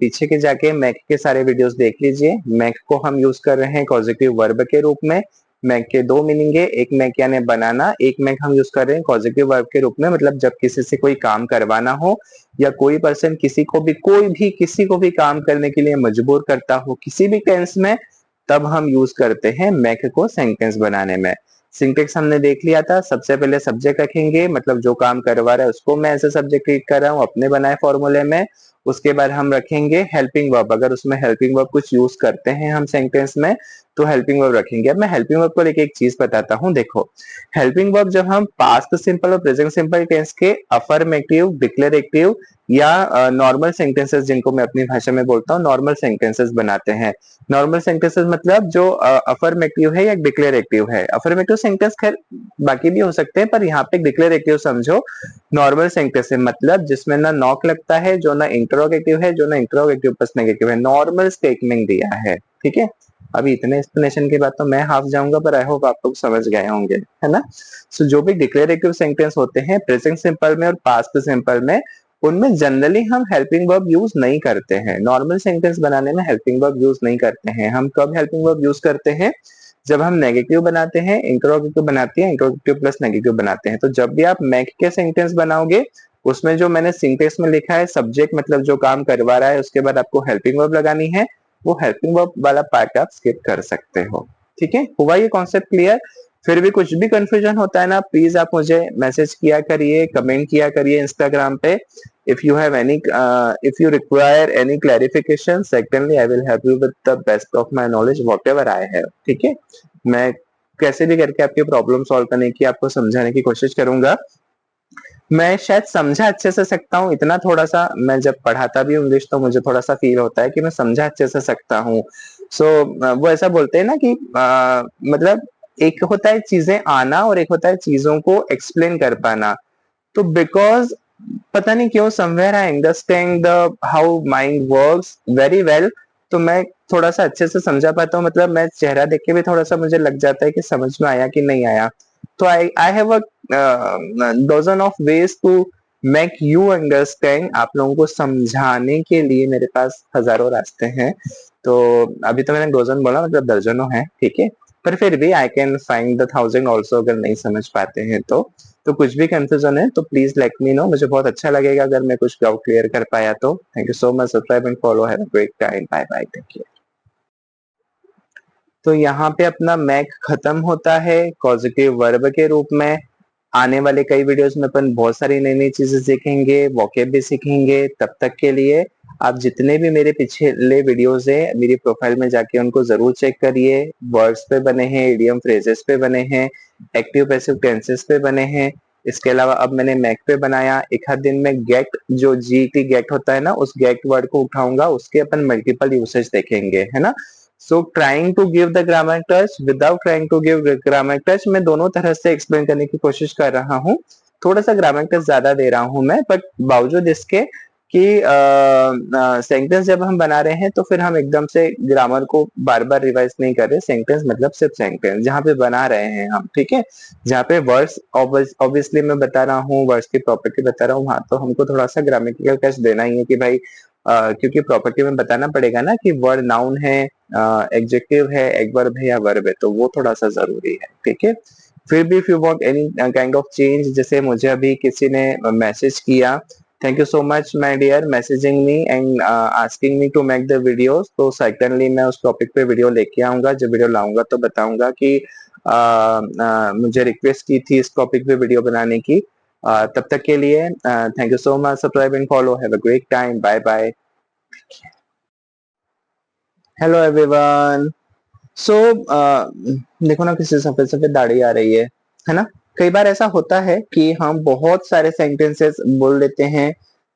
पीछे के जाके मैक के सारे वीडियोस देख लीजिए। मैक को हम यूज कर रहे हैं पॉजिटिव वर्ब के रूप में। मैक के 2 मीनिंग है, एक मैक यानी बनाना, एक मैक हम यूज कर रहे हैं पॉजिटिव वर्ब के रूप में, मतलब जब किसी से कोई काम करवाना हो या कोई पर्सन किसी को भी, कोई भी किसी को भी काम करने के लिए मजबूर करता हो किसी भी टेंस में, तब हम यूज करते हैं मैक को सेंटेंस बनाने में। सिंटेक्स हमने देख लिया था, सबसे पहले सब्जेक्ट रखेंगे, मतलब जो काम करवा रहा है उसको मैं ऐसे सब्जेक्ट ट्रीट कर रहा हूँ अपने बनाए फॉर्मूले में। उसके बाद हम रखेंगे हेल्पिंग वर्ब, अगर उसमें हेल्पिंग वर्ब कुछ यूज करते हैं हम सेंटेंस में तो हेल्पिंग वर्ब रखेंगे। अब मैं हेल्पिंग वर्ब को लेके एक चीज बताता हूँ, देखो हेल्पिंग वर्ब जब हम पास्ट सिंपल और प्रेजेंट सिंपल टेंस के अफर्मेटिव, डिक्लेरेटिव या नॉर्मल सेंटेंसेस, जिनको मैं अपनी भाषा में बोलता हूँ नॉर्मल सेंटेंसेस बनाते हैं। नॉर्मल सेंटेंसेस मतलब जो अफर्मेटिव है या डिक्लेरेटिव है। अफर्मेटिव सेंटेंस खैर बाकी भी हो सकते हैं, पर यहाँ पे डिक्लेरेटिव समझो। नॉर्मल सेंटेंस है मतलब जिसमें ना नॉट लगता है, जो ना इंटरोगेटिव है, जो ना इंटरोगेटिव प्लस नेगेटिव है, नॉर्मल स्टेटमेंट दिया है, ठीक है। अभी इतने एक्सप्लेनेशन के बाद तो मैं हाफ जाऊंगा, पर आई होप आप लोग समझ गए होंगे, है ना। सो जो भी डिक्लेरेटिव सेंटेंस होते हैं प्रेजेंट सिंपल में और पास्ट सिंपल में, उनमें जनरली हम हेल्पिंग वर्ब यूज नहीं करते हैं। नॉर्मल सेंटेंस बनाने में हेल्पिंग वर्ब यूज नहीं करते हैं। हम कब हेल्पिंग वर्ब यूज करते हैं? जब हम नेगेटिव बनाते हैं, इंट्रोगेटिव बनाते हैं, इंट्रोगेटिव प्लस नेगेटिव बनाते हैं। तो जब भी आप मैक के सेंटेंस बनाओगे, उसमें जो मैंने सिंटेक्स में लिखा है सब्जेक्ट मतलब जो काम करवा रहा है, उसके बाद आपको हेल्पिंग वर्ब लगानी है, वो हेल्पिंग वर्ब वाला पार्ट आप स्किप कर सकते हो। ठीक है, हुआ ये कॉन्सेप्ट क्लियर? फिर भी कुछ भी कंफ्यूजन होता है ना, प्लीज आप मुझे मैसेज किया करिए, कमेंट किया करिए इंस्टाग्राम पे। if you have any if you require any clarification, secondly I will help you with the best of my knowledge whatever I have। ठीक है, मैं कैसे भी करके आपकी प्रॉब्लम सॉल्व करने की, आपको समझाने की कोशिश करूंगा। मैं शायद समझा अच्छे से सकता हूँ इतना, थोड़ा सा मैं जब पढ़ाता भी हूँ इंग्लिश तो मुझे थोड़ा सा फील होता है कि मैं समझा अच्छे से सकता हूँ। सो वो ऐसा बोलते हैं ना कि मतलब एक होता है चीजें आना और एक होता है चीजों को एक्सप्लेन कर पाना। तो बिकॉज पता नहीं क्यों somewhere I understand the how mind works very well, तो मैं थोड़ा सा अच्छे से समझा पाता हूँ। मतलब मैं चेहरा देख के भी थोड़ा सा मुझे लग जाता है कि समझ में आया कि नहीं आया। तो I have a dozen of ways to make you understand. आप लोगों को समझाने के लिए मेरे पास हजारों रास्ते हैं। तो अभी तो मैंने डजन बोला, मतलब दर्जनों है, ठीक है, पर फिर भी I can find the thousand also अगर नहीं समझ पाते हैं तो कुछ भी कंफ्यूजन है तो प्लीज लेट मी नो। मुझे बहुत अच्छा लगेगा अगर मैं कुछ डाउट क्लियर कर पाया तो। Thank you so much, subscribe and follow, have a great time, bye bye, take care. तो यहाँ पे अपना मैक खत्म होता है पॉजिटिव वर्ब के रूप में। आने वाले कई वीडियोस में अपन बहुत सारी नई नई चीजें सीखेंगे, वोकैब भी सीखेंगे। तब तक के लिए आप जितने भी मेरे पिछले वीडियोस है मेरी प्रोफाइल में जाके उनको जरूर चेक करिए। वर्ड्स पे बने हैं, इडियम फ्रेजेस पे बने हैं, एक्टिव पैसिव टेंसेस पे बने हैं। इसके अलावा अब मैंने मैक पे बनाया। एक आध दिन में गेट, जो जीटी गेट होता है ना, उस गेट वर्ड को उठाऊंगा, उसके अपन मल्टीपल यूसेज देखेंगे, है ना। So trying to give the grammar touch without trying to give grammar touch, मैं दोनों तरह से एक्सप्लेन करने की कोशिश कर रहा हूँ। थोड़ा सा ग्रामर टच ज्यादा दे रहा हूँ मैं, बट बावजूद इसके कि सेंटेंस जब हम बना रहे हैं तो फिर हम एकदम से ग्रामर को बार बार रिवाइज नहीं कर रहे। सेंटेंस मतलब सिर्फ सेंटेंस जहाँ पे बना रहे हैं हम, ठीक है। जहाँ पे वर्ड्स ऑब्वियसली मैं बता रहा हूँ, वर्ड्स की प्रॉपर्टी बता रहा हूँ, वहां तो हमको थोड़ा सा ग्रामेटिकल टच देना ही है कि भाई क्योंकि प्रॉपर्टी में बताना पड़ेगा ना कि वर्ड नाउन है, एडजेक्टिव है, एडवर्ब है या वर्ब है, तो वो थोड़ा सा जरूरी है, ठीक है। फिर भी if you want any kind of change, जैसे मुझे अभी किसी ने मैसेज किया, thank you so much my dear messaging me and asking me to make the videos. तो सर्टेनली मैं उस टॉपिक पे वीडियो लेके आऊंगा। जब वीडियो लाऊंगा तो बताऊंगा कि मुझे रिक्वेस्ट की थी इस टॉपिक पे वीडियो बनाने की। तब तक के लिए thank you so much, subscribe and follow, have a great time, bye bye. Hello everyone. So देखो ना, किसी सफेद सफेद दाढ़ी आ रही है ना। कई बार ऐसा होता है कि हम बहुत सारे सेंटेंसेस बोल लेते हैं।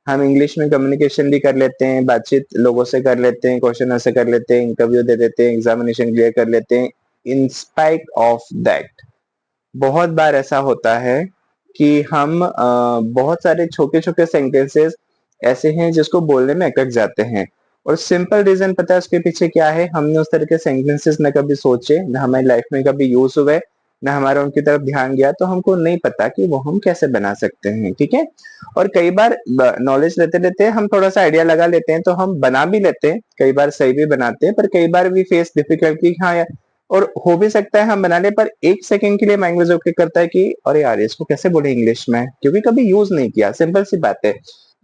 हम इंग्लिश में कम्युनिकेशन भी कर लेते हैं, बातचीत लोगों से कर लेते हैं, क्वेश्चन आंसर कर लेते हैं, इंटरव्यू दे देते हैं, एग्जामिनेशन क्लियर कर लेते हैं। इन स्पाइट ऑफ दैट बहुत बार ऐसा होता है कि हम बहुत सारे छोटे छोटे सेंटेंसेस ऐसे हैं जिसको बोलने में अटक जाते हैं। और सिंपल रीजन पता है उसके पीछे क्या है? हमने उस तरह के सेंटेंसेस न कभी सोचे, न हमारी लाइफ में कभी यूज हुए, न हमारा उनकी तरफ ध्यान गया, तो हमको नहीं पता कि वो हम कैसे बना सकते हैं, ठीक है। और कई बार नॉलेज लेते लेते हम थोड़ा सा आइडिया लगा लेते हैं तो हम बना भी लेते हैं, कई बार सही भी बनाते हैं, पर कई बार भी फेस डिफिकल्टी। हाँ यार, और हो भी सकता है हम बना ले पर एक सेकंड के लिए माइंड में ओके करता है कि अरे यार इसको कैसे बोले इंग्लिश में, क्योंकि कभी यूज नहीं किया। सिंपल सी बात है।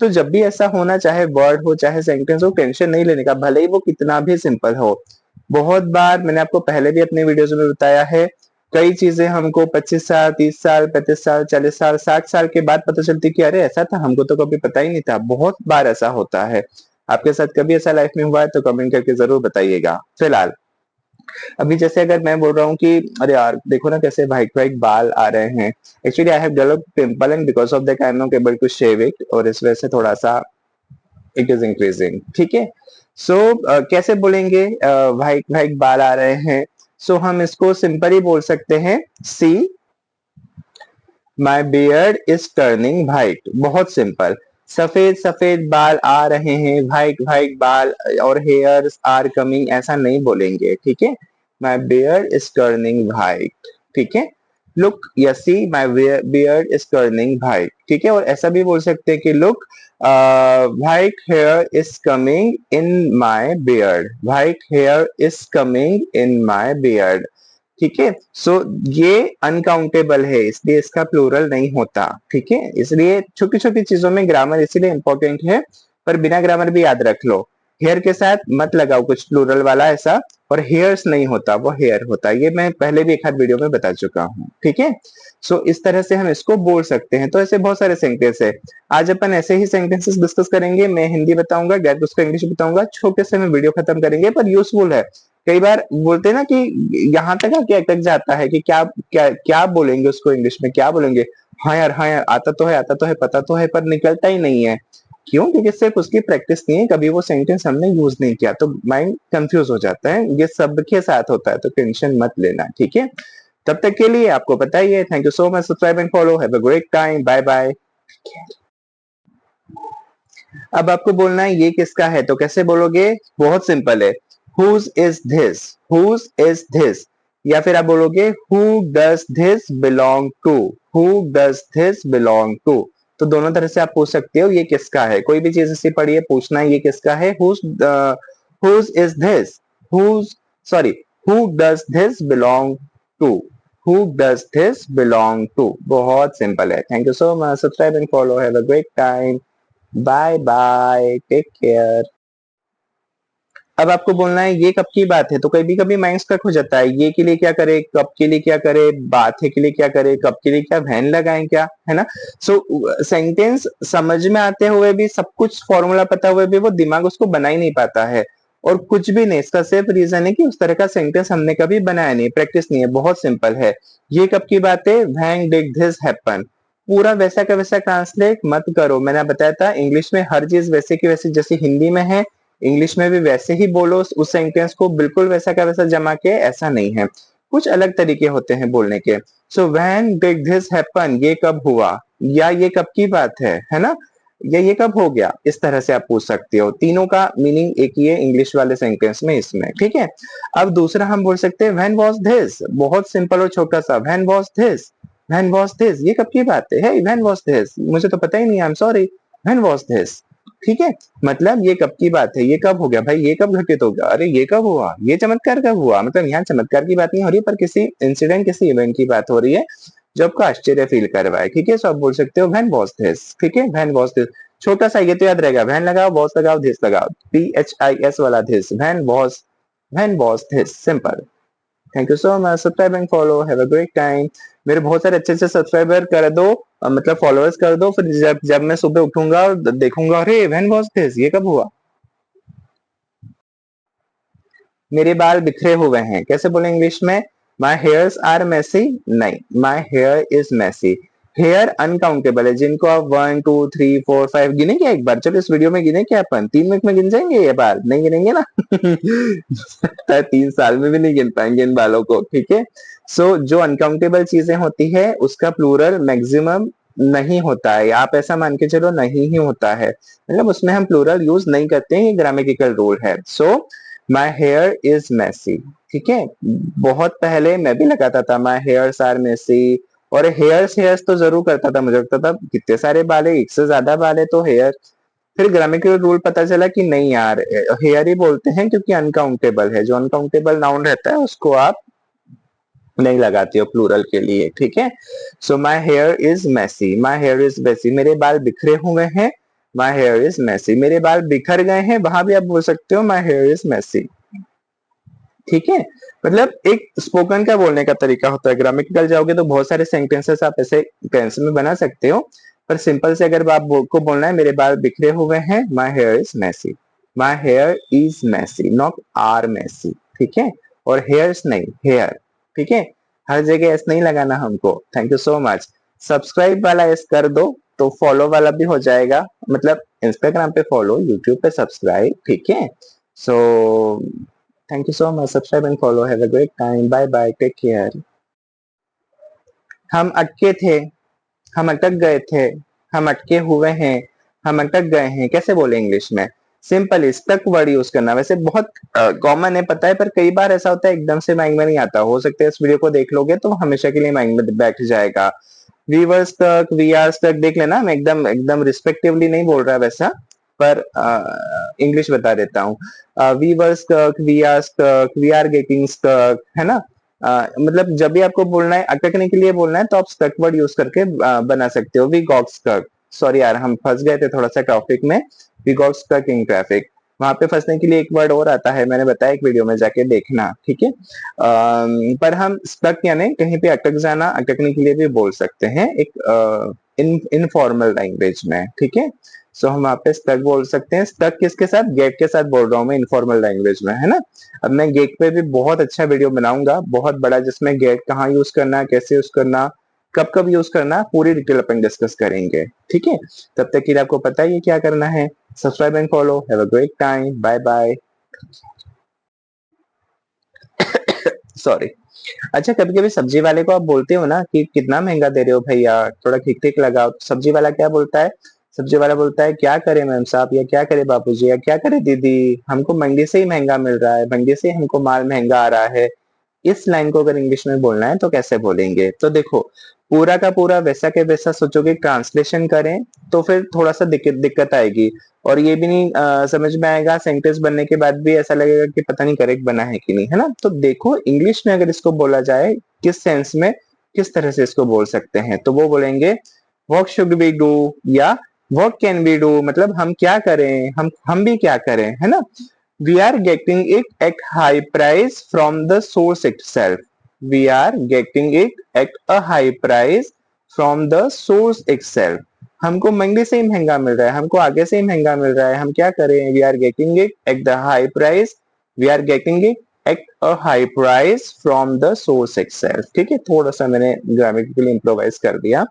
तो जब भी ऐसा होना, चाहे वर्ड हो चाहे सेंटेंस हो, टेंशन नहीं लेने का, भले ही वो कितना भी सिंपल हो। बहुत बार मैंने आपको पहले भी अपने वीडियोस में बताया है, कई चीजें हमको 25 साल, 30 साल, 35 साल, 40 साल, 60 साल के बाद पता चलती कि अरे ऐसा था, हमको तो कभी पता ही नहीं था। बहुत बार ऐसा होता है। आपके साथ कभी ऐसा लाइफ में हुआ है तो कमेंट करके जरूर बताइएगा। फिलहाल अभी जैसे अगर मैं बोल रहा हूँ कि अरे यार देखो ना कैसे व्हाइट व्हाइट बाल आ रहे हैं, actually I have developed pimple and because of that I am not able to shave it, और इस वजह से थोड़ा सा इट इज इंक्रीजिंग, ठीक है। सो कैसे बोलेंगे व्हाइट व्हाइट बाल आ रहे हैं? सो हम इसको सिंपल ही बोल सकते हैं, सी माई बियर्ड इज टर्निंग व्हाइट। बहुत सिंपल, सफेद सफेद बाल आ रहे हैं, व्हाइट व्हाइट बाल और हेयर्स आर कमिंग, ऐसा नहीं बोलेंगे, ठीक है। My beard is turning white, ठीक है। लुक यसी my beard is turning white, ठीक है। और ऐसा भी बोल सकते हैं कि look white hair is coming in my beard, white hair is coming in my beard, ठीक है। सो ये अनकाउंटेबल है, इसलिए इसका प्लूरल नहीं होता, ठीक है। इसलिए छोटी छोटी चीजों में ग्रामर इसीलिए इंपॉर्टेंट है, पर बिना ग्रामर भी याद रख लो। हेयर के साथ मत लगाओ कुछ प्लूरल वाला ऐसा, और हेयर्स नहीं होता, वो हेयर होता है, ये मैं पहले भी एक आध वीडियो में बता चुका हूँ, ठीक है। सो इस तरह से हम इसको बोल सकते हैं। तो ऐसे बहुत सारे सेंटेंस है, आज अपन ऐसे ही सेंटेंसेस डिस्कस करेंगे। मैं हिंदी बताऊंगा, गैर उसको इंग्लिश बताऊंगा, छोटे से में वीडियो खत्म करेंगे, पर यूजफुल है। कई बार बोलते हैं ना कि यहाँ तक आके अटक जाता है कि क्या क्या क्या बोलेंगे उसको इंग्लिश में, क्या बोलेंगे। हाँ यार आता तो है, आता तो है, पता तो है, पर निकलता ही नहीं है। क्यों? क्योंकि सिर्फ उसकी प्रैक्टिस नहीं है, कभी वो सेंटेंस हमने यूज नहीं किया, तो माइंड कंफ्यूज हो जाता है। ये सबके साथ होता है, तो टेंशन मत लेना, ठीक है। तब तक के लिए आपको पता ही है, thank you so much, subscribe and follow, have a great time, bye bye. अब आपको बोलना है ये किसका है, तो कैसे बोलोगे? बहुत सिंपल है, whose is this, whose is this. या फिर आप बोलोगे who does this belong to, who does this belong to. तो दोनों तरह से आप पूछ सकते हो ये किसका है, कोई भी चीज ऐसी पढ़ी है, पूछना है ये किसका है। Whose is this, whose, sorry, who does this belong to, who does this belong to. बहुत सिंपल है। Thank you so much, subscribe and follow, have a great time, bye bye, take care. अब आपको बोलना है ये कब की बात है, तो कभी कभी माइंड स्टक हो जाता है, ये के लिए क्या करे, कब के लिए क्या करे, बात है के लिए क्या करे, कब के लिए क्या वैन लगाएं क्या, है ना। सो सेंटेंस समझ में आते हुए भी, सब कुछ फॉर्मूला पता हुए भी वो दिमाग उसको बना ही नहीं पाता है। और कुछ भी नहीं, इसका सिर्फ रीजन है कि उस तरह का सेंटेंस हमने कभी बनाया नहीं, प्रैक्टिस नहीं है। बहुत सिंपल है, ये कब की बात है, व्हेन डिड दिस हैपन। पूरा वैसा का वैसा ट्रांसलेट मत करो, मैंने बताया था इंग्लिश में हर चीज वैसे की वैसी, जैसे हिंदी में है इंग्लिश में भी वैसे ही बोलो उस सेंटेंस को, बिल्कुल वैसा का वैसा जमा के, ऐसा नहीं है, कुछ अलग तरीके होते हैं बोलने के। So when did this happen, ये कब हुआ, या ये कब की बात है ना, या ये कब हो गया, इस तरह से आप पूछ सकते हो। तीनों का मीनिंग एक ही है इंग्लिश वाले सेंटेंस में, इसमें, ठीक है। अब दूसरा हम बोल सकते हैं व्हेन वाज दिस, बहुत सिंपल और छोटा सा, when was this, when was this, ये कब की बात है, व्हेन वाज दिस, मुझे तो पता ही नहीं, I am sorry, when was this, ठीक है। मतलब ये कब की बात है, ये कब हो गया भाई, ये कब घटित हो गया, अरे ये कब हुआ, ये चमत्कार कब हुआ। मतलब यहाँ चमत्कार की बात नहीं हो रही, पर किसी इंसिडेंट, किसी इवेंट की बात हो रही है जो आपको आश्चर्य फील करवाए, ठीक है। सो आप बोल सकते हो व्हेन वाज दिस, ठीक है, व्हेन वाज दिस। छोटा सा ये तो याद रहेगा, व्हेन लगाओ, वॉज लगाओ, दिस लगाओ, PHIS वाला this, when was this, simple. Thank you so much, subscribe and follow, have a great time. मेरे बहुत सारे अच्छे अच्छे सब्सक्राइबर कर दो, मतलब फॉलोअर्स कर दो, फिर जब जब मैं सुबह उठूंगा और देखूंगा, अरे व्हेन वाज दिस, ये कब हुआ। मेरे बाल बिखरे हुए हैं, कैसे बोले इंग्लिश में, माई हेयर्स आर मेसी, नहीं, my hair is messy. Hair uncountable है, जिनको आप 1 2 3 4 5 गिनेंगे एक बार, चलो इस वीडियो में गिने क्या अपन 3 मिनट में गिन जाएंगे ये बाल, नहीं गिनेंगे ना। 3 साल में भी नहीं गिन पाएंगे इन बालों को, ठीक है। सो जो अनकाउंटेबल चीजें होती है उसका प्लूरल मैक्सिमम नहीं होता है, आप ऐसा मान के चलो नहीं ही होता है, मतलब उसमें हम प्लूरल यूज नहीं करते हैं, ये ग्रामेटिकल रूल है। So my hair is Massey, ठीक है। बहुत पहले मैं भी लगाता था माई हेयर्स आर मैसी, और हेयर्स हेयर्स तो जरूर करता था, मुझे लगता था कितने सारे बाल है, एक से ज्यादा बाल है तो हेयर। फिर ग्रामेटिकल रूल पता चला कि नहीं यार, हेयर ही बोलते हैं, क्योंकि अनकाउंटेबल है, जो अनकाउंटेबल नाउन रहता है उसको आप नहीं लगाते हो प्लूरल के लिए, ठीक है। So my hair is messy, my hair is messy, मेरे बाल बिखरे हुए हैं, माई हेयर इज मैसी, मेरे बाल बिखर गए हैं, वहां भी आप बोल सकते हो माई हेयर इज मैसी, ठीक है। मतलब एक स्पोकन का बोलने का तरीका होता है, ग्रामेटिकल जाओगे तो बहुत सारे सेंटेंसेस आप ऐसे टेंस में बना सकते हो, पर सिंपल से अगर आप को बोलना है मेरे बाल बिखरे हुए हैं, my hair is messy, my hair is messy, not are messy, ठीक है। और हेयर्स नहीं, हेयर, ठीक है। हर जगह एस नहीं लगाना हमको। Thank you so much, subscribe वाला एस कर दो तो फॉलो वाला भी हो जाएगा, मतलब इंस्टाग्राम पे फॉलो, यूट्यूब पे सब्सक्राइब, ठीक है। सो thank you so much. Subscribe and follow. Have a great time. Bye bye. Take care. हम अटके थे, हम अटक गए थे, हम अटके हुए हैं, हम अटक गए हैं, कैसे बोले इंग्लिश में, सिंपल स्टक वर्ड यूज करना। वैसे बहुत कॉमन है पता है, पर कई बार ऐसा होता है एकदम से माइंड में नहीं आता। हो सकता है इस वीडियो को देख लोगे तो हमेशा के लिए माइंड में बैठ जाएगा। We were stuck, we are stuck देख लेना, मैं एकदम एकदम रिस्पेक्टिवली नहीं बोल रहा वैसा, पर इंग्लिश बता देता हूँ। We were stuck, we are getting, we are गेटिंग स्टक, है ना। मतलब जब भी आपको बोलना है, अटकने के लिए बोलना है, तो आप स्टक वर्ड यूज करके बना सकते हो। वी गॉट स्टक, सॉरी यार हम फंस गए थे थोड़ा सा टॉपिक में। We got stuck in traffic, वहां पे फंसने के लिए एक वर्ड और आता है, मैंने बताया एक वीडियो में, जाके देखना, ठीक है। पर हम स्टक यानी कहीं पे अटक जाना, अटकने के लिए भी बोल सकते हैं एक इनफॉर्मल लैंग्वेज में, ठीक है। सो हम वहां पे स्टक बोल सकते हैं। स्टक किसके साथ? गेट के साथ बोल रहा हूँ मैं, इनफॉर्मल लैंग्वेज में, है ना। अब मैं गेट पे भी बहुत अच्छा वीडियो बनाऊंगा, बहुत बड़ा, जिसमें गेट कहाँ यूज करना, कैसे यूज करना, कब कब यूज करना, पूरी डिटेल अपन डिस्कस करेंगे, ठीक है। तब तक के लिए आपको पता ही है क्या करना है। Subscribe and follow. Have a great time, bye bye. Sorry. अच्छा, कभी कभी सब्जी वाले को आप बोलते हो ना कि कितना महंगा दे रहे हो भैया, थोड़ा ठीक ठीक लगाओ, तो सब्जी वाला क्या बोलता है? सब्जी वाला बोलता है, क्या करे मैम साहब, या क्या करे बापूजी, या क्या करे दीदी, हमको मंडी से ही महंगा मिल रहा है, मंडी से हमको माल महंगा आ रहा है। इस लाइन को अगर इंग्लिश में बोलना है तो कैसे बोलेंगे? तो देखो, पूरा का पूरा वैसा के वैसा सोचोगे, ट्रांसलेशन करें तो फिर थोड़ा सा दिक्कत दिक्कत आएगी, और ये भी नहीं समझ में आएगा। सेंटेंस बनने के बाद भी ऐसा लगेगा कि पता नहीं करेक्ट बना है कि नहीं, है ना। तो देखो इंग्लिश में अगर इसको बोला जाए, किस सेंस में, किस तरह से इसको बोल सकते हैं, तो वो बोलेंगे व्हाट शुड वी डू, या व्हाट कैन वी डू, मतलब हम क्या करें, हम भी क्या करें, है ना। We are getting it at high price from the source itself. We are getting it at a high price from the source itself. हमको मंडी से ही महंगा मिल रहा है, हमको आगे से ही महंगा मिल रहा है, हम क्या करें? We are getting it at the high price. We are getting it at a high price from the source itself. ठीक है, थोड़ा सा मैंने ग्रामेटिकली इम्प्रोवाइज कर दिया।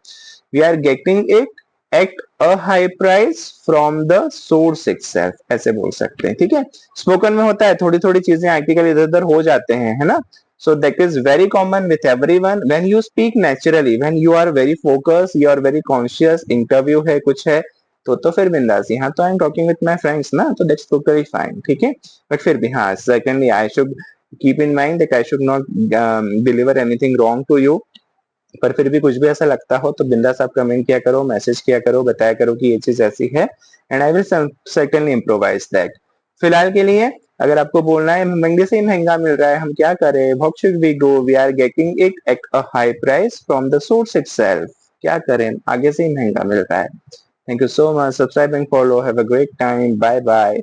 We are getting it at a high price from the source itself, ऐसे बोल सकते हैं, ठीक है। स्पोकन में होता है थोड़ी थोड़ी चीजें आर्टिकल इधर उधर हो जाते हैं, है ना। so that is very common with everyone when you speak naturally, when you are very focused, you are very conscious, interview है कुछ है, तो फिर बिंदास, यहाँ तो I am talking with my friends ना, तो दैट्स टोटली फाइन, ठीक है। बट फिर भी हाँ, secondly I should keep in mind that I should not deliver anything wrong to you. पर फिर भी कुछ भी ऐसा लगता हो तो बिंदास आप कमेंट किया करो, मैसेज किया करो, बताया करो कि ये चीज ऐसी है, and I will certainly improvise that. फिलहाल के लिए अगर आपको बोलना है मंडी से ही महंगा मिल रहा है, हम क्या करें, what should we do, we are getting it at a high price from the source itself, क्या करें, आगे से ही महंगा मिल रहा है। Thank you so much, subscribe and follow, have a great time, bye bye.